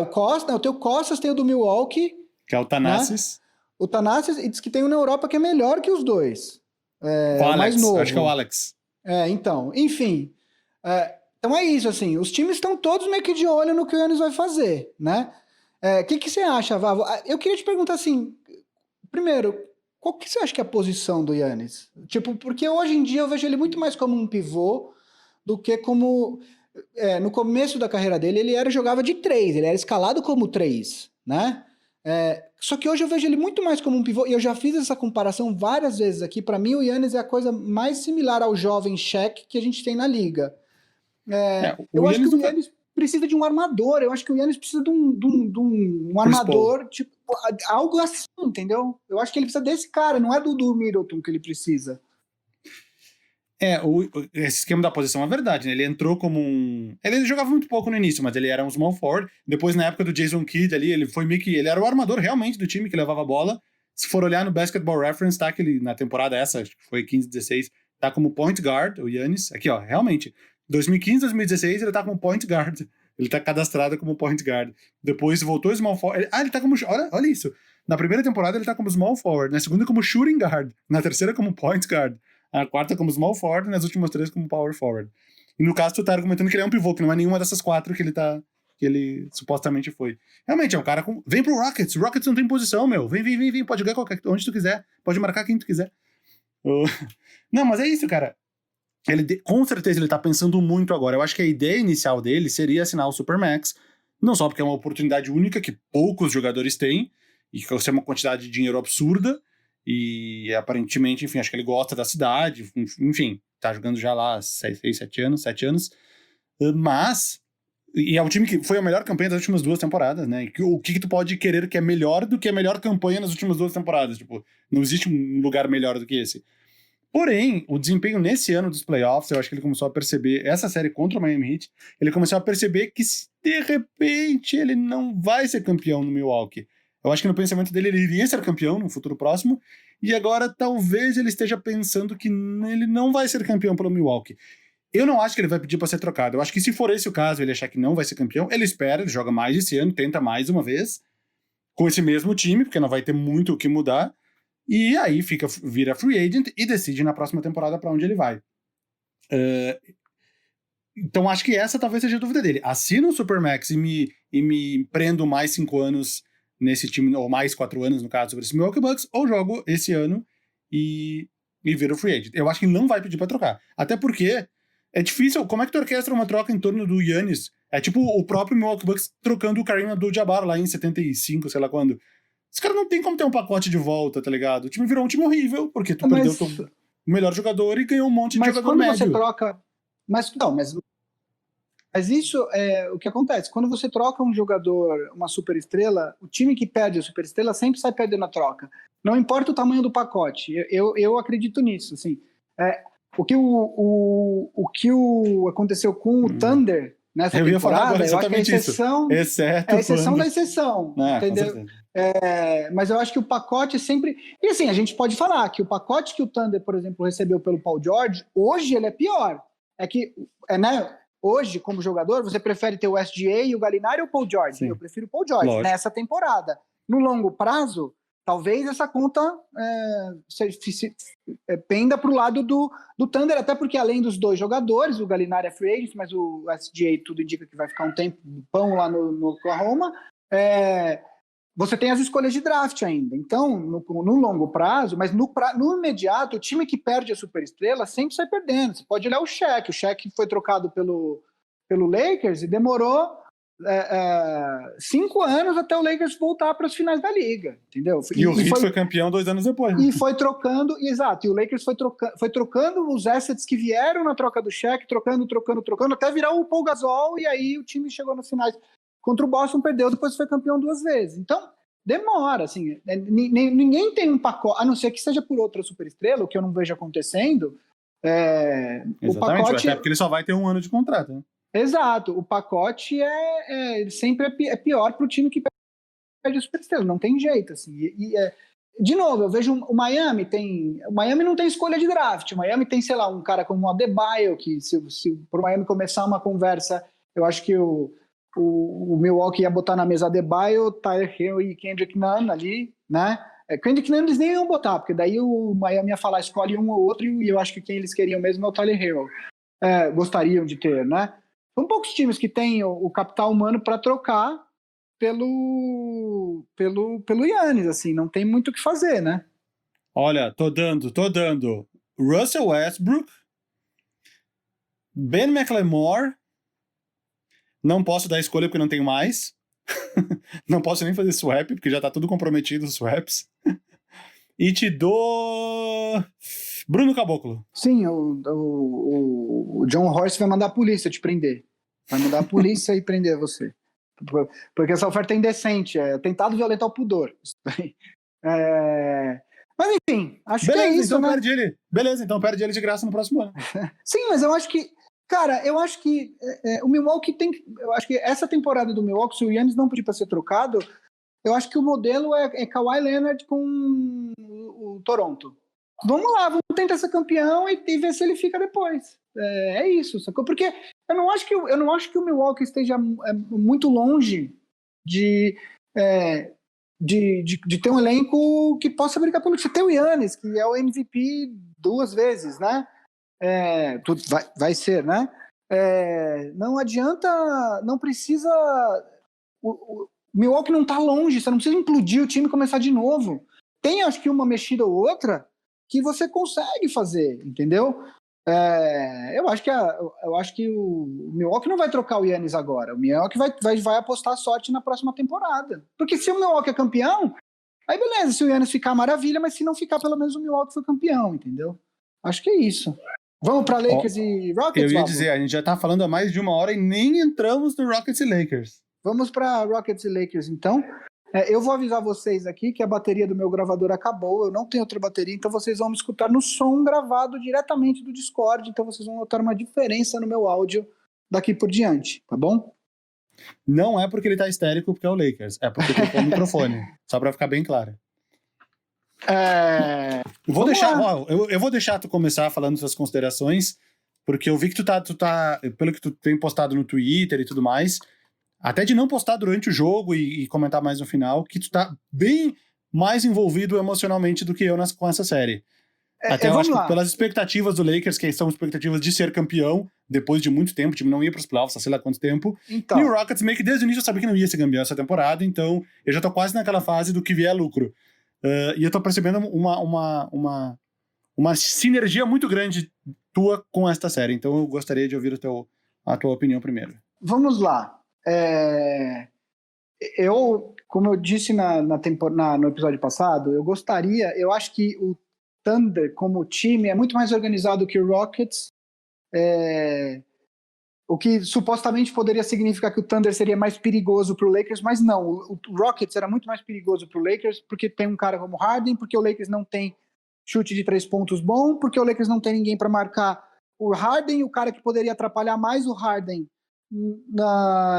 O Costas, tem o Costas, tem o do Milwaukee. Que é o Thanasis. Né? O Thanasis, e diz que tem um na Europa que é melhor que os dois. O Alex, mais novo. Acho que é o Alex. Então, enfim. Então é isso, assim, os times estão todos meio que de olho no que o Giannis vai fazer, né? O que você acha, Vavo? Eu queria te perguntar assim, primeiro, qual que você acha que é a posição do Giannis? Tipo, porque hoje em dia eu vejo ele muito mais como um pivô do que como... no começo da carreira dele, ele jogava de 3, ele era escalado como 3, né? Só que hoje eu vejo ele muito mais como um pivô, e eu já fiz essa comparação várias vezes aqui. Para mim, o Giannis é a coisa mais similar ao jovem Shaq que a gente tem na liga. Eu acho que o Giannis precisa de um armador. Eu acho que o Giannis precisa de um armador, tipo, algo assim, entendeu? Eu acho que ele precisa desse cara, não é do Middleton que ele precisa. Esse esquema da posição é verdade, né? Ele entrou como um... Ele jogava muito pouco no início, mas ele era um small forward. Depois, na época do Jason Kidd ali, ele foi meio que... Ele era o armador realmente do time que levava a bola. Se for olhar no Basketball Reference, tá? Que ele, na temporada essa, acho que foi 15, 16, tá como point guard, o Giannis. Aqui, ó, realmente. 2015, 2016, ele tá como point guard. Ele tá cadastrado como point guard. Depois voltou small forward. Ele tá como... Olha isso. Na primeira temporada, ele tá como small forward. Na segunda, como shooting guard. Na terceira, como point guard. A quarta como small forward, nas últimas 3 como power forward. E no caso, tu tá argumentando que ele é um pivô, que não é nenhuma dessas 4 que ele supostamente foi. Realmente, é um cara com... Vem pro Rockets. O Rockets não tem posição, meu. Vem. Pode jogar onde tu quiser. Pode marcar quem tu quiser. Não, mas é isso, cara. Com certeza ele tá pensando muito agora. Eu acho que a ideia inicial dele seria assinar o Supermax. Não só porque é uma oportunidade única que poucos jogadores têm, e que é uma quantidade de dinheiro absurda, e aparentemente, enfim, acho que ele gosta da cidade, enfim, tá jogando já lá há 7 anos, mas, e é um time que foi a melhor campanha das últimas 2 temporadas, né, e o que tu pode querer que é melhor do que a melhor campanha nas últimas 2 temporadas, tipo, não existe um lugar melhor do que esse. Porém, o desempenho nesse ano dos playoffs, eu acho que ele começou a perceber, essa série contra o Miami Heat, ele começou a perceber que de repente ele não vai ser campeão no Milwaukee. Eu acho que no pensamento dele ele iria ser campeão no futuro próximo, e agora talvez ele esteja pensando que ele não vai ser campeão pelo Milwaukee. Eu não acho que ele vai pedir para ser trocado. Eu acho que se for esse o caso, ele achar que não vai ser campeão, ele espera, ele joga mais esse ano, tenta mais uma vez, com esse mesmo time, porque não vai ter muito o que mudar, e aí vira free agent e decide na próxima temporada para onde ele vai. Então acho que essa talvez seja a dúvida dele. Assino o Supermax e me prendo mais 5 anos nesse time, ou mais 4 anos, no caso, sobre esse Milwaukee Bucks, ou jogo esse ano e viro free agent. Eu acho que ele não vai pedir pra trocar. Até porque é difícil. Como é que tu orquestra uma troca em torno do Giannis? É tipo o próprio Milwaukee Bucks trocando o Kareem Abdul-Jabbar lá em 75, sei lá quando. Os caras não tem como ter um pacote de volta, tá ligado? O time virou um time horrível, porque tu perdeu o melhor jogador e ganhou um monte de jogador médio. Mas quando você troca... Mas isso é o que acontece. Quando você troca um jogador, uma superestrela, o time que perde a superestrela sempre sai perdendo na troca. Não importa o tamanho do pacote. Eu acredito nisso. Assim. O que aconteceu com o Thunder nessa temporada, eu acho que é exceção, a exceção da exceção. Entendeu? Mas eu acho que o pacote sempre... E assim, a gente pode falar que o pacote que o Thunder, por exemplo, recebeu pelo Paul George, hoje ele é pior. É que... né? hoje, como jogador, você prefere ter o SGA e o Gallinari ou o Paul George? Sim. Eu prefiro o Paul George, Lógico. nessa temporada. No longo prazo, talvez essa conta penda para o lado do Thunder, até porque além dos dois jogadores, o Gallinari é free agent, mas o SGA tudo indica que vai ficar um tempo pão lá no Oklahoma, você tem as escolhas de draft ainda. Então, no longo prazo, mas no imediato, o time que perde a superestrela sempre sai perdendo. Você pode olhar o Shaq foi trocado pelo Lakers e demorou 5 anos até o Lakers voltar para as finais da liga, entendeu? E o Heat foi campeão 2 anos depois. E foi trocando, exato, e o Lakers foi trocando os assets que vieram na troca do Shaq, trocando, até virar o Paul Gasol, e aí o time chegou nas finais. Contra o Boston, perdeu, depois foi campeão 2 vezes. Então, demora, assim, ninguém tem um pacote, a não ser que seja por outra superestrela, o que eu não vejo acontecendo. Exatamente, o pacote até porque ele só vai ter 1 ano de contrato, né? Exato, o pacote sempre é pior para o time que perde a superestrela, não tem jeito, assim. De novo, eu vejo o Miami não tem escolha de draft, o Miami tem, sei lá, um cara como o Adebayo, que se pro Miami começar uma conversa, eu acho que o Milwaukee ia botar na mesa Adebayo, Tyler Hero e Kendrick Nunn ali, né? Kendrick Nunn eles nem iam botar, porque daí o Miami ia falar, escolhe um ou outro, e eu acho que quem eles queriam mesmo é o Tyler Hero. Gostariam de ter, né? São poucos times que têm o capital humano para trocar pelo Giannis, assim, não tem muito o que fazer, né? Olha, tô dando Russell Westbrook, Ben McLemore, não posso dar escolha porque não tenho mais, não posso nem fazer swap, porque já tá tudo comprometido os swaps, e te dou Bruno Caboclo. Sim, o John Horst vai mandar a polícia te prender. Vai mandar a polícia e prender você. Porque essa oferta é indecente, é tentado violentar o pudor. Mas enfim, acho que é isso, então né? perde ele. Beleza, então perde ele de graça no próximo ano. Sim, mas eu acho que, cara, o Milwaukee eu acho que essa temporada do Milwaukee, se o Giannis não pedir para ser trocado, eu acho que o modelo é Kawhi Leonard com o Toronto. Vamos lá, vamos tentar ser campeão e ver se ele fica depois. É isso, sacou? Porque eu não acho que o Milwaukee esteja muito longe de ter um elenco que possa brigar pelo título. Você tem o Giannis, que é o MVP 2 vezes, né? Tudo vai ser, né? Não adianta, não precisa. O Milwaukee não tá longe, você não precisa implodir o time e começar de novo. Tem, acho que, uma mexida ou outra que você consegue fazer, entendeu? Eu acho que o Milwaukee não vai trocar o Giannis agora. O Milwaukee vai apostar sorte na próxima temporada. Porque se o Milwaukee é campeão, aí beleza, se o Giannis ficar, maravilha, mas se não ficar, pelo menos o Milwaukee foi campeão, entendeu? Acho que é isso. Vamos para Lakers e Rockets, Eu ia dizer, a gente já tá falando há mais de 1 hora e nem entramos no Rockets e Lakers. Vamos para Rockets e Lakers, então. Eu vou avisar vocês aqui que a bateria do meu gravador acabou, eu não tenho outra bateria, então vocês vão me escutar no som gravado diretamente do Discord, então vocês vão notar uma diferença no meu áudio daqui por diante, tá bom? Não é porque ele tá histérico porque é o Lakers, é porque trocou o microfone, só pra ficar bem claro. Eu vou deixar tu começar falando suas considerações, porque eu vi que tu tá, pelo que tu tem postado no Twitter e tudo mais, até de não postar durante o jogo e comentar mais no final, que tu tá bem mais envolvido emocionalmente do que eu com essa série. Até eu acho que pelas expectativas do Lakers, que são expectativas de ser campeão, depois de muito tempo, o time não ia pros playoffs, sei lá quanto tempo. Então. E o Rockets meio que desde o início eu sabia que não ia ser campeão essa temporada, então eu já tô quase naquela fase do que vier lucro. E eu tô percebendo uma sinergia muito grande tua com esta série, então eu gostaria de ouvir a tua opinião primeiro. Vamos lá. Como eu disse no episódio passado, eu acho que o Thunder como time é muito mais organizado que o Rockets, o que supostamente poderia significar que o Thunder seria mais perigoso para o Lakers, mas não, o Rockets era muito mais perigoso para o Lakers porque tem um cara como Harden, porque o Lakers não tem chute de 3 pontos bom, porque o Lakers não tem ninguém para marcar o Harden, o cara que poderia atrapalhar mais o Harden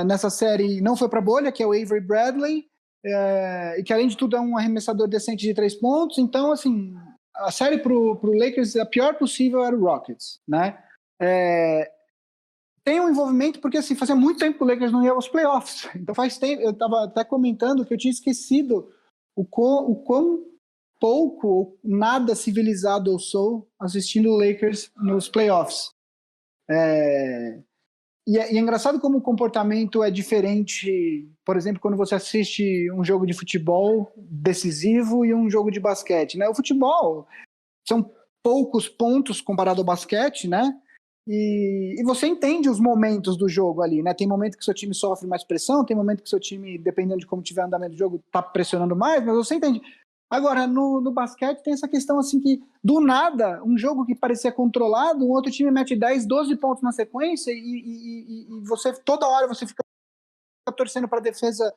nessa série não foi para bolha, que é o Avery Bradley, e que além de tudo é um arremessador decente de 3 pontos, então assim, a série pro Lakers, a pior possível era o Rockets, né? tem um envolvimento, porque assim, fazia muito tempo que o Lakers não ia aos playoffs. Então faz tempo, eu estava até comentando que eu tinha esquecido o quão pouco ou nada civilizado eu sou assistindo o Lakers nos playoffs. E é engraçado como o comportamento é diferente, por exemplo, quando você assiste um jogo de futebol decisivo e um jogo de basquete, né? O futebol são poucos pontos comparado ao basquete, né? E você entende os momentos do jogo ali, né? Tem momento que seu time sofre mais pressão, tem momento que seu time, dependendo de como tiver o andamento do jogo, tá pressionando mais, mas você entende. Agora, no basquete tem essa questão assim que, do nada, um jogo que parecia controlado, um outro time mete 10, 12 pontos na sequência e você, toda hora você fica torcendo para a defesa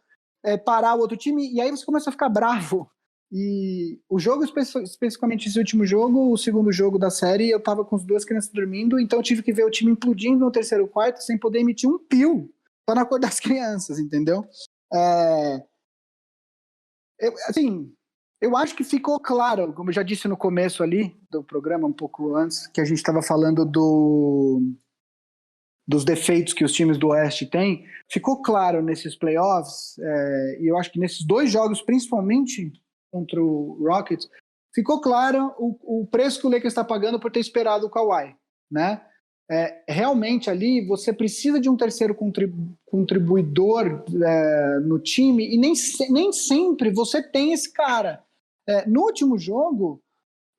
parar o outro time, e aí você começa a ficar bravo. E o jogo, especificamente esse último jogo, o segundo jogo da série, eu tava com as duas crianças dormindo, então eu tive que ver o time implodindo no terceiro quarto sem poder emitir um pio para não acordar as crianças, entendeu? Assim, eu acho que ficou claro, como eu já disse no começo ali do programa, um pouco antes, que a gente estava falando dos defeitos que os times do Oeste têm, ficou claro nesses playoffs, e eu acho que nesses dois jogos, principalmente contra o Rockets, ficou claro o preço que o Lakers está pagando por ter esperado o Kawhi, né? Realmente ali você precisa de um terceiro contribuidor no time e nem sempre você tem esse cara. No último jogo,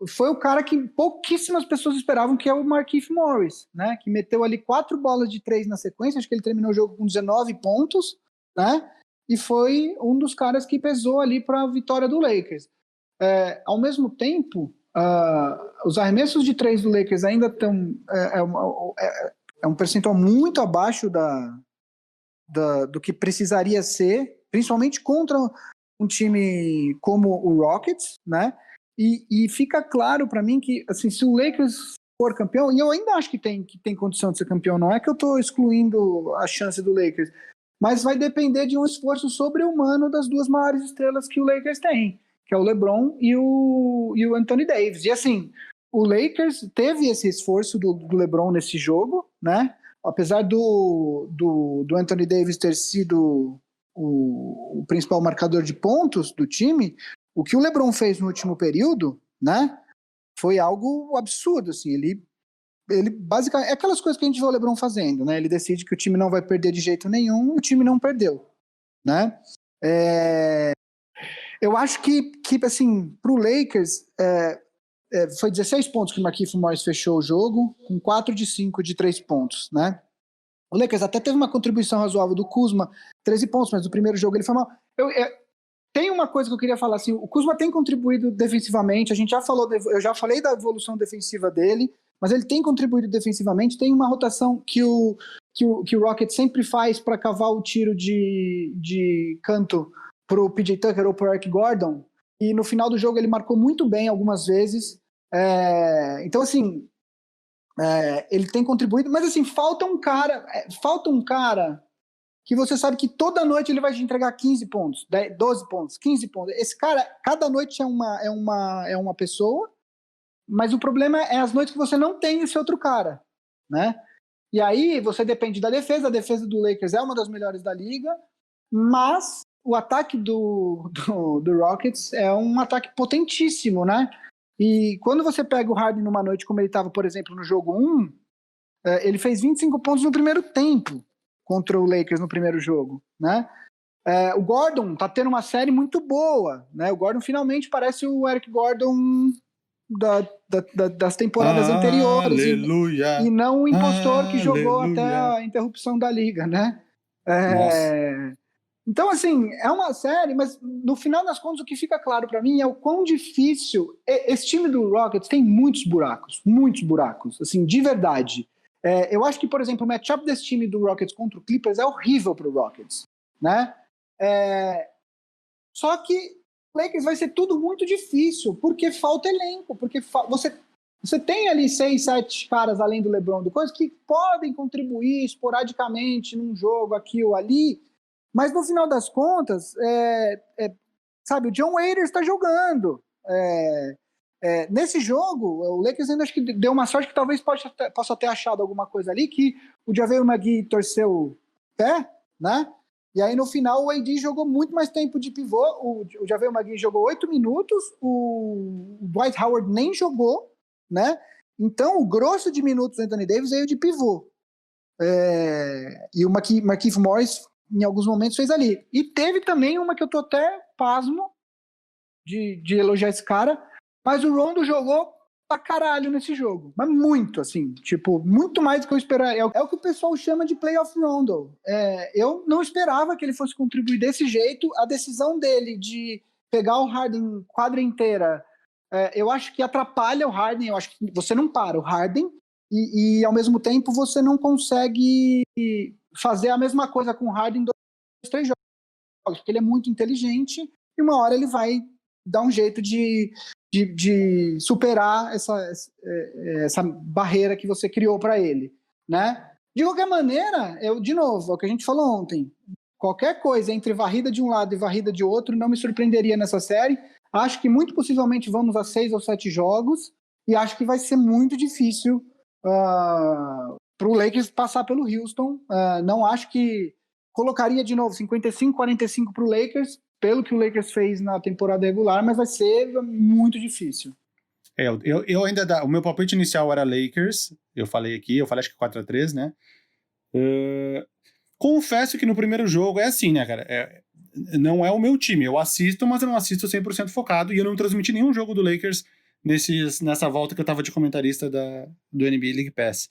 foi o cara que pouquíssimas pessoas esperavam, que é o Markieff Morris, né? Que meteu ali 4 bolas de 3 na sequência, acho que ele terminou o jogo com 19 pontos, né? E foi um dos caras que pesou ali para a vitória do Lakers. Ao mesmo tempo, os arremessos de 3 do Lakers ainda estão... É um percentual muito abaixo do que precisaria ser, principalmente contra um time como o Rockets, né? E fica claro para mim que, assim, se o Lakers for campeão, e eu ainda acho que tem condição de ser campeão, não é que eu estou excluindo a chance do Lakers, mas vai depender de um esforço sobre-humano das duas maiores estrelas que o Lakers tem, que é o LeBron e o Anthony Davis. E assim, o Lakers teve esse esforço do LeBron nesse jogo, né? Apesar do Anthony Davis ter sido o principal marcador de pontos do time, o que o LeBron fez no último período, né, foi algo absurdo, assim, ele basicamente, é aquelas coisas que a gente vê o LeBron fazendo, né, ele decide que o time não vai perder de jeito nenhum, e o time não perdeu, né. Eu acho que assim, pro Lakers, foi 16 pontos que o Markieff Morris fechou o jogo, com 4 de 5 de 3 pontos, né. O Lakers até teve uma contribuição razoável do Kuzma, 13 pontos, mas no primeiro jogo ele foi mal. Tem uma coisa que eu queria falar, assim, o Kuzma tem contribuído defensivamente, eu já falei da evolução defensiva dele, mas ele tem contribuído defensivamente, tem uma rotação que o Rocket sempre faz para cavar o tiro de canto pro PJ Tucker ou pro Eric Gordon, e no final do jogo ele marcou muito bem algumas vezes, então assim, ele tem contribuído, mas assim, falta um cara que você sabe que toda noite ele vai te entregar 15 pontos, 12 pontos, 15 pontos. Esse cara, cada noite é uma pessoa, mas o problema é as noites que você não tem esse outro cara, né? E aí você depende da defesa, a defesa do Lakers é uma das melhores da liga, mas o ataque do Rockets é um ataque potentíssimo, né? E quando você pega o Harden numa noite como ele estava, por exemplo, no jogo 1, ele fez 25 pontos no primeiro tempo contra o Lakers no primeiro jogo, né? O Gordon tá tendo uma série muito boa, né? O Gordon finalmente parece o Eric Gordon das temporadas anteriores e não o impostor que jogou até a interrupção da liga, né? Então, assim, é uma série, mas no final das contas o que fica claro para mim é o quão difícil... Esse time do Rockets tem muitos buracos, assim, de verdade. Eu acho que, por exemplo, o matchup desse time do Rockets contra o Clippers é horrível pro Rockets, né? Só que o Lakers vai ser tudo muito difícil, porque falta elenco, porque você tem ali 6, 7 caras além do LeBron, do coisa, que podem contribuir esporadicamente num jogo aqui ou ali, mas no final das contas, sabe, o John Waiters está jogando, Nesse jogo, o Lakers ainda acho que deu uma sorte que talvez possa ter achado alguma coisa ali, que o JaVale McGee torceu o pé, né? E aí no final o AD jogou muito mais tempo de pivô, o JaVale McGee jogou 8 minutos, o Dwight Howard nem jogou, né? Então o grosso de minutos do Anthony Davis veio de pivô. E o Markieff Morris em alguns momentos fez ali. E teve também uma que eu tô até pasmo de elogiar esse cara, mas o Rondo jogou pra caralho nesse jogo. Mas muito, assim, tipo, muito mais do que eu esperava. É o que o pessoal chama de playoff Rondo. Eu não esperava que ele fosse contribuir desse jeito. A decisão dele de pegar o Harden quadra inteira, eu acho que atrapalha o Harden. Eu acho que você não para o Harden e ao mesmo tempo você não consegue fazer a mesma coisa com o Harden em 2, 3 jogos, porque ele é muito inteligente e uma hora ele vai dar um jeito de superar essa barreira que você criou para ele, né? De qualquer maneira, de novo, é o que a gente falou ontem, qualquer coisa entre varrida de um lado e varrida de outro não me surpreenderia nessa série. Acho que muito possivelmente vamos a 6 ou 7 jogos e acho que vai ser muito difícil para o Lakers passar pelo Houston. Não acho que colocaria de novo 55-45 para o Lakers, pelo que o Lakers fez na temporada regular, mas vai ser muito difícil. Eu ainda o meu palpite inicial era Lakers, eu falei acho que 4-3, né? Confesso que no primeiro jogo é assim, né, cara? Não é o meu time, eu assisto, mas eu não assisto 100% focado, e eu não transmiti nenhum jogo do Lakers nessa volta que eu tava de comentarista do NBA League Pass.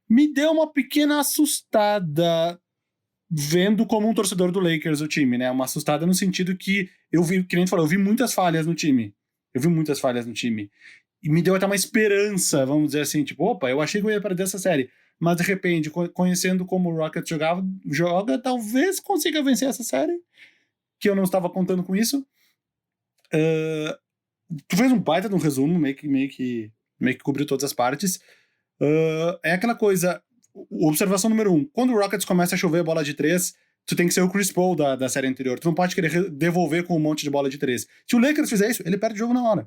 Me deu uma pequena assustada vendo como um torcedor do Lakers o time, né? Uma assustada no sentido que eu vi, que nem tu falou, eu vi muitas falhas no time. E me deu até uma esperança, vamos dizer assim, tipo, opa, eu achei que eu ia perder essa série. Mas de repente, conhecendo como o Rockets joga, talvez consiga vencer essa série, que eu não estava contando com isso. Tu fez um baita de um resumo, meio que cobriu todas as partes. É aquela coisa, observação número 1, quando o Rockets começa a chover bola de 3, tu tem que ser o Chris Paul da série anterior, tu não pode querer devolver com um monte de bola de 3. Se o Lakers fizer isso, ele perde o jogo na hora.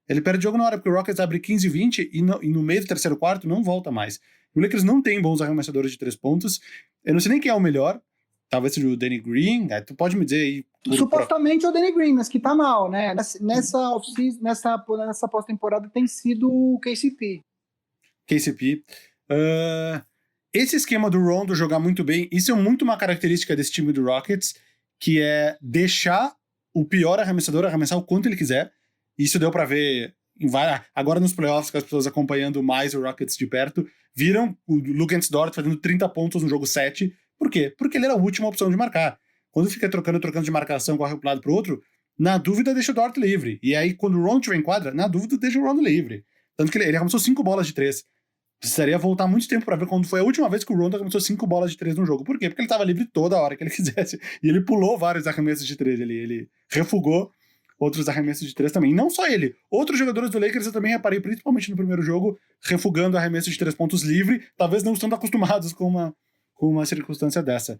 Porque o Rockets abre 15-20 e no meio do terceiro quarto não volta mais. O Lakers não tem bons arremessadores de 3 pontos, eu não sei nem quem é o melhor, talvez seja o Danny Green, tu pode me dizer aí... Supostamente é o Danny Green, mas que tá mal, né? Nessa pós-temporada tem sido o KCP. Esse esquema do Rondo jogar muito bem, isso é muito uma característica desse time do Rockets, que é deixar o pior arremessador arremessar o quanto ele quiser. Isso deu pra ver agora nos playoffs, com as pessoas acompanhando mais o Rockets de perto, viram o Luguentz Dort fazendo 30 pontos no jogo 7. Por quê? Porque ele era a última opção de marcar. Quando fica trocando de marcação, corre para um lado pro outro, na dúvida deixa o Dort livre. E aí quando o Rondo tiver em quadra, na dúvida deixa o Rondo livre. Tanto que ele arremessou 5 bolas de 3. Precisaria voltar muito tempo pra ver quando foi a última vez que o Rondo arremessou 5 bolas de 3 no jogo. Por quê? Porque ele tava livre toda hora que ele quisesse. E ele pulou vários arremessos de 3 ali. Ele refugou outros arremessos de 3 também. E não só ele. Outros jogadores do Lakers eu também reparei, principalmente no primeiro jogo, refugando arremessos de 3 pontos livre, talvez não estando acostumados com uma circunstância dessa.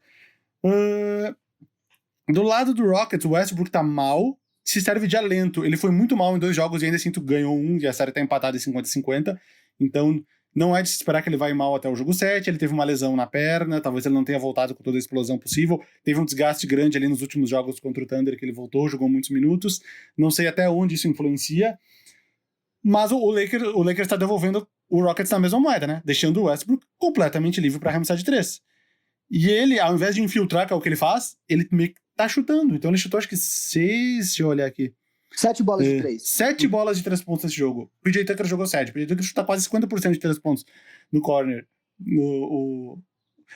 Do lado do Rockets, o Westbrook tá mal, se serve de alento. Ele foi muito mal em 2 jogos e ainda assim ganhou um, e a série tá empatada em 50-50. Então, não é de se esperar que ele vai mal até o jogo 7. Ele teve uma lesão na perna, talvez ele não tenha voltado com toda a explosão possível. Teve um desgaste grande ali nos últimos jogos contra o Thunder, que ele voltou, jogou muitos minutos. Não sei até onde isso influencia. Mas o Lakers tá devolvendo o Rockets na mesma moeda, né? Deixando o Westbrook completamente livre para arremessar de 3. E ele, ao invés de infiltrar, que é o que ele faz, ele meio que tá chutando. Então ele chutou acho que 6, deixa eu olhar aqui. 7 bolas de 3. 7 bolas de 3 pontos nesse jogo. O PJ Tucker jogou 7. O PJ Tucker chuta quase 50% de 3 pontos no corner.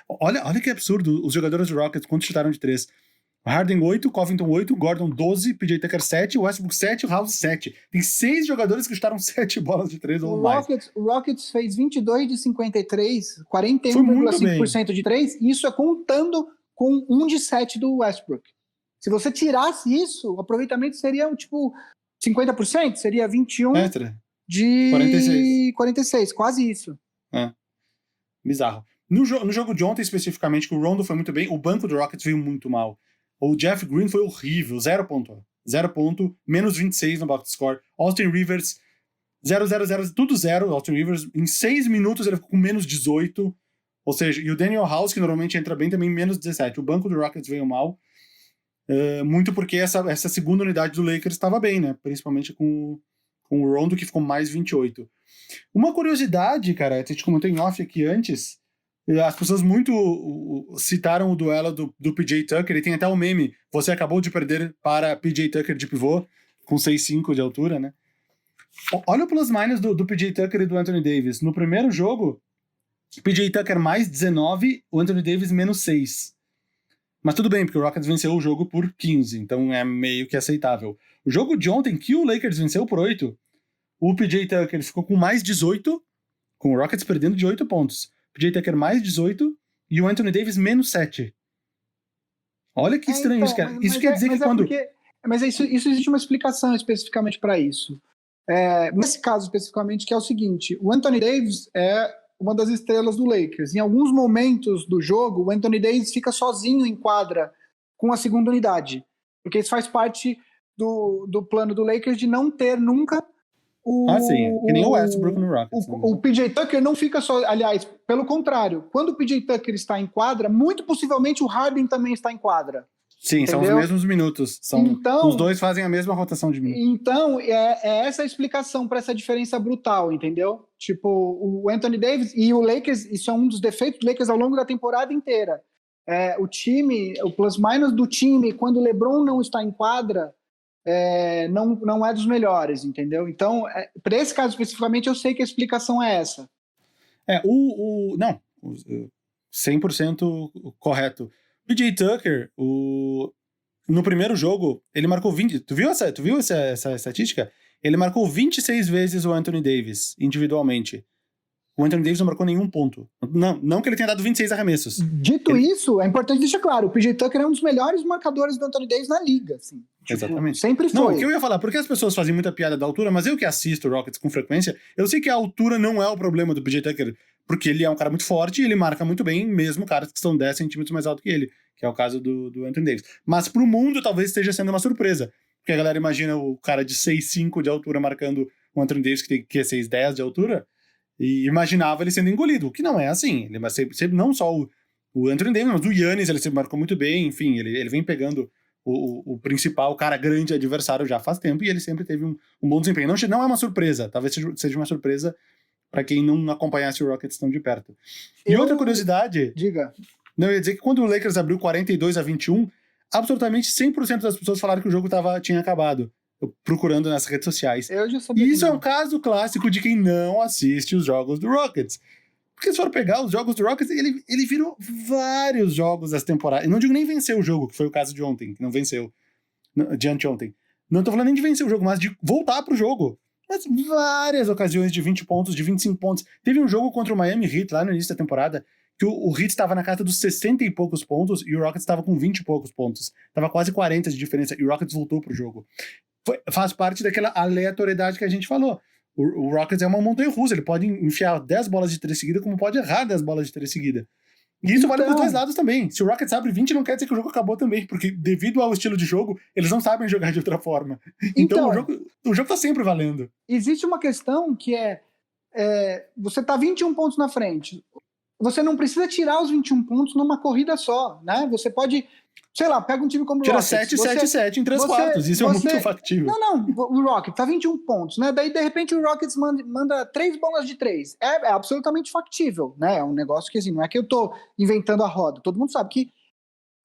Olha que absurdo os jogadores do Rockets quanto chutaram de 3. Harden 8, Covington 8, Gordon 12, PJ Tucker 7, Westbrook 7, House 7. Tem 6 jogadores que chutaram 7 bolas de 3 ou mais. O Rockets fez 22 de 53, 41,5% de 3, e isso é contando com 1 de 7 do Westbrook. Se você tirasse isso, o aproveitamento seria tipo 50%, seria 21 de 46, quase isso. Bizarro. No jogo de ontem, especificamente, que o Rondo foi muito bem, o banco do Rockets veio muito mal. O Jeff Green foi horrível, 0 ponto, menos 26 no box score. Austin Rivers 0, 0, 0, tudo zero. Austin Rivers, em 6 minutos ele ficou com menos 18. Ou seja, e o Daniel House, que normalmente entra bem, também menos 17. O banco do Rockets veio mal. Muito porque essa segunda unidade do Lakers estava bem, né? Principalmente com o Rondo, que ficou mais 28. Uma curiosidade, cara, a gente comentou em off aqui antes, as pessoas muito citaram o duelo do PJ Tucker, ele tem até o meme, você acabou de perder para PJ Tucker de pivô, com 6'5 de altura, né? Olha o plus-minus do PJ Tucker e do Anthony Davis. No primeiro jogo, PJ Tucker mais 19, o Anthony Davis menos 6. Mas tudo bem, porque o Rockets venceu o jogo por 15, então é meio que aceitável. O jogo de ontem, que o Lakers venceu por 8, o PJ Tucker ficou com mais 18, com o Rockets perdendo de 8 pontos. PJ Tucker mais 18 e o Anthony Davis menos 7. Olha que estranho isso, cara. Isso quer dizer que quando... Mas isso existe uma explicação especificamente para isso. Nesse caso especificamente, que é o seguinte, o Anthony Davis é uma das estrelas do Lakers. Em alguns momentos do jogo, o Anthony Davis fica sozinho em quadra com a segunda unidade, porque isso faz parte do plano do Lakers de não ter nunca sim, que nem o Westbrook no Rockets. O PJ Tucker não fica só, aliás, pelo contrário, quando o PJ Tucker está em quadra, muito possivelmente o Harden também está em quadra. Sim, entendeu? São os mesmos minutos. Então, os dois fazem a mesma rotação de minutos. Então, é essa a explicação para essa diferença brutal, entendeu? Tipo, o Anthony Davis e o Lakers, isso é um dos defeitos do Lakers ao longo da temporada inteira. O time, o plus-minus do time, quando o LeBron não está em quadra, não é dos melhores, entendeu? Então, para esse caso especificamente, eu sei que a explicação é essa. Não, 100% correto. PJ Tucker, no primeiro jogo, ele marcou 20... Tu viu essa estatística? Ele marcou 26 vezes o Anthony Davis, individualmente. O Anthony Davis não marcou nenhum ponto. Não que ele tenha dado 26 arremessos. Dito isso, é importante deixar claro, o PJ Tucker é um dos melhores marcadores do Anthony Davis na liga. Assim. Exatamente. Sempre foi. Não, o que eu ia falar, porque as pessoas fazem muita piada da altura, mas eu que assisto o Rockets com frequência, eu sei que a altura não é o problema do PJ Tucker, porque ele é um cara muito forte e ele marca muito bem, mesmo caras que são 10 centímetros mais alto que ele, que é o caso do Anthony Davis. Mas pro mundo talvez esteja sendo uma surpresa, porque a galera imagina o cara de 6'5 de altura marcando o Anthony Davis que é 6'10 de altura, e imaginava ele sendo engolido, o que não é assim. Ele sempre não só o Anthony Davis, mas o Giannis ele sempre marcou muito bem, enfim, ele vem pegando o principal cara grande adversário já faz tempo, e ele sempre teve um bom desempenho. Não é uma surpresa, talvez seja uma surpresa para quem não acompanhasse o Rockets tão de perto. E outra curiosidade... Diga. Não, eu ia dizer que quando o Lakers abriu 42-21, absolutamente 100% das pessoas falaram que o jogo tinha acabado, procurando nas redes sociais. Eu já sabia. E isso é um caso clássico de quem não assiste os jogos do Rockets. Porque se for pegar os jogos do Rockets, ele virou vários jogos dessa temporada. Eu não digo nem vencer o jogo, que foi o caso de ontem, que não venceu, de anteontem. Não tô falando nem de vencer o jogo, mas de voltar pro jogo. Mas várias ocasiões de 20 pontos, de 25 pontos. Teve um jogo contra o Miami Heat lá no início da temporada, que o Heat estava na casa dos 60 e poucos pontos e o Rockets estava com 20 e poucos pontos. Tava quase 40 de diferença e o Rockets voltou pro jogo. Faz parte daquela aleatoriedade que a gente falou. O Rockets é uma montanha-russa, ele pode enfiar 10 bolas de 3 seguidas, como pode errar 10 bolas de 3 seguidas. E isso vale para os dois lados também. Se o Rockets abre 20, não quer dizer que o jogo acabou também, porque devido ao estilo de jogo, eles não sabem jogar de outra forma. Então o jogo tá sempre valendo. Existe uma questão que você tá 21 pontos na frente. Você não precisa tirar os 21 pontos numa corrida só, né? Você pode, sei lá, pega um time como o Rockets. Tira 7, 7, 7 em 3 quartos. Isso é muito factível. Não. O Rockets tá 21 pontos, né? Daí, de repente, o Rockets manda 3 bolas de 3. É absolutamente factível, né? É um negócio que, assim, não é que eu tô inventando a roda. Todo mundo sabe que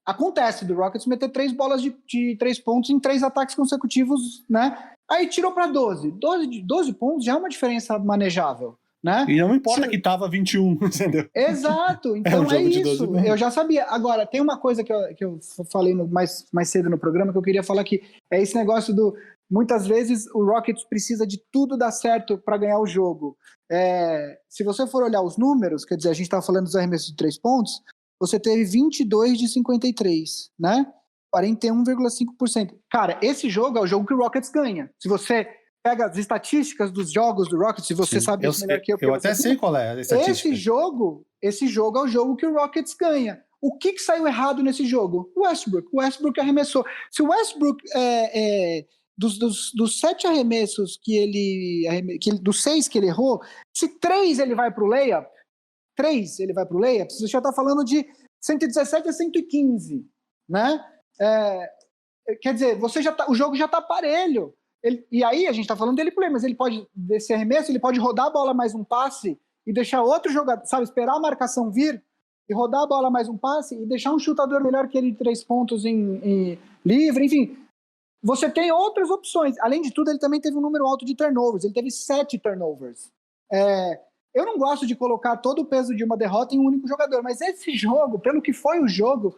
acontece do Rockets meter 3 bolas de 3 pontos em 3 ataques consecutivos, né? Aí tirou pra 12. 12 pontos já é uma diferença manejável. Né? E não importa que tava 21, entendeu? Exato, então é isso. Eu já sabia. Agora, tem uma coisa que eu falei mais cedo no programa que eu queria falar aqui. É esse negócio muitas vezes o Rockets precisa de tudo dar certo para ganhar o jogo. Se você for olhar os números, quer dizer, a gente estava falando dos arremessos de 3 pontos, você teve 22 de 53, né? 41,5%. Cara, esse jogo é o jogo que o Rockets ganha. Se você pega as estatísticas dos jogos do Rockets, se você sabe isso melhor que eu. Eu até sei qual é a estatística. Esse jogo é o jogo que o Rockets ganha. O que saiu errado nesse jogo? O Westbrook arremessou. Se o Westbrook dos 7 arremessos dos 6 que ele errou, se 3 ele vai pro layup, você já tá falando de 117 a 115, né? Quer dizer, o jogo já tá parelho. E aí a gente tá falando dele play, mas ele pode, desse arremesso, ele pode rodar a bola mais um passe e deixar outro jogador, sabe, esperar a marcação vir e rodar a bola mais um passe e deixar um chutador melhor que ele de 3 pontos em livre, enfim. Você tem outras opções. Além de tudo, ele também teve um número alto de turnovers. Ele teve 7 turnovers. Eu não gosto de colocar todo o peso de uma derrota em um único jogador, mas esse jogo, pelo que foi o jogo,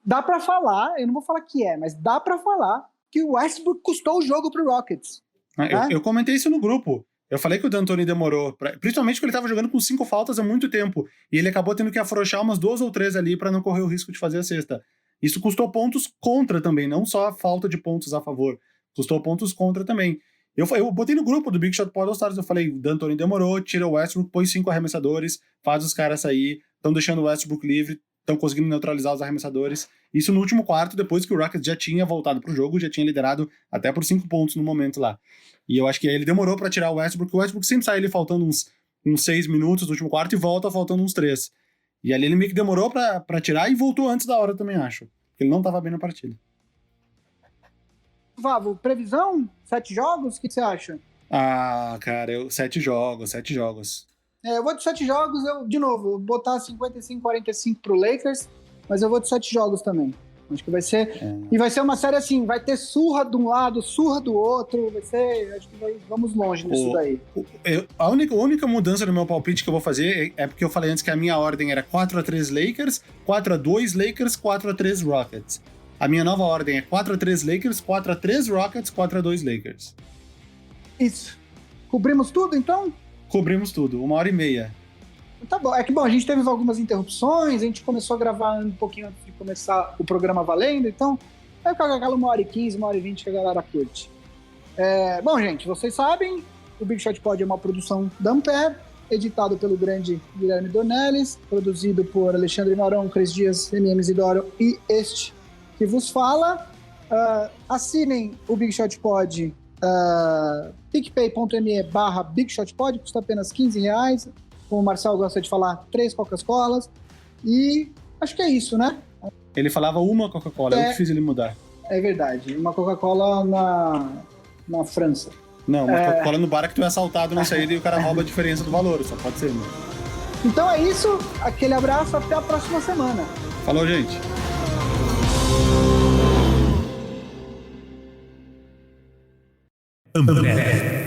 dá pra falar, eu não vou falar que mas dá pra falar que o Westbrook custou o jogo pro Rockets. Eu comentei isso no grupo. Eu falei que o D'Antoni demorou, principalmente porque ele tava jogando com 5 faltas há muito tempo, e ele acabou tendo que afrouxar umas 2 ou 3 ali pra não correr o risco de fazer a cesta. Isso custou pontos contra também, não só a falta de pontos a favor, custou pontos contra também. Eu botei no grupo do Big Shot Pod All Stars, eu falei, o D'Antoni demorou, tira o Westbrook, põe 5 arremessadores, faz os caras sair, estão deixando o Westbrook livre, estão conseguindo neutralizar os arremessadores. Isso no último quarto, depois que o Rockets já tinha voltado pro jogo, já tinha liderado até por 5 pontos no momento lá. E eu acho que ele demorou pra tirar o Westbrook sempre sai ele faltando uns 6 minutos no último quarto e volta faltando uns 3. E ali ele meio que demorou pra tirar e voltou antes da hora também, acho. Porque ele não tava bem na partida. Vavo, previsão? 7 jogos? O que você acha? Cara, 7 jogos. Eu vou de 7 jogos, de novo, vou botar 55-45 pro Lakers, mas eu vou de 7 jogos também. Acho que vai ser... E vai ser uma série assim, vai ter surra de um lado, surra do outro, vai ser... Acho que vamos longe nisso daí. A única mudança no meu palpite que eu vou fazer é porque eu falei antes que a minha ordem era 4-3 Lakers, 4-2 Lakers, 4-3 Rockets. A minha nova ordem é 4-3 Lakers, 4-3 Rockets, 4-2 Lakers. Isso. Cobrimos tudo, então? Cobrimos tudo, 1h30. Tá bom. A gente teve algumas interrupções, a gente começou a gravar um pouquinho antes de começar o programa valendo, então vai ficar aquela 1h15, 1h20 que a galera curte. Bom, gente, vocês sabem, o Big Shot Pod é uma produção da Ampere, editado pelo grande Guilherme Dornelles, produzido por Alexandre Maurão, Cris Dias, MM Isidoro e este que vos fala. Assinem o Big Shot Pod, picpay.me/Big Shot Pod, custa apenas R$15. Como o Marcel gosta de falar, 3 Coca-Colas. E acho que é isso, né? Ele falava uma Coca-Cola, eu que fiz ele mudar. É verdade, uma Coca-Cola na França. Não, uma Coca-Cola no bar que tu é assaltado na saída e o cara rouba a diferença do valor, só pode ser, né? Então é isso, aquele abraço, até a próxima semana. Falou, gente. Ampere.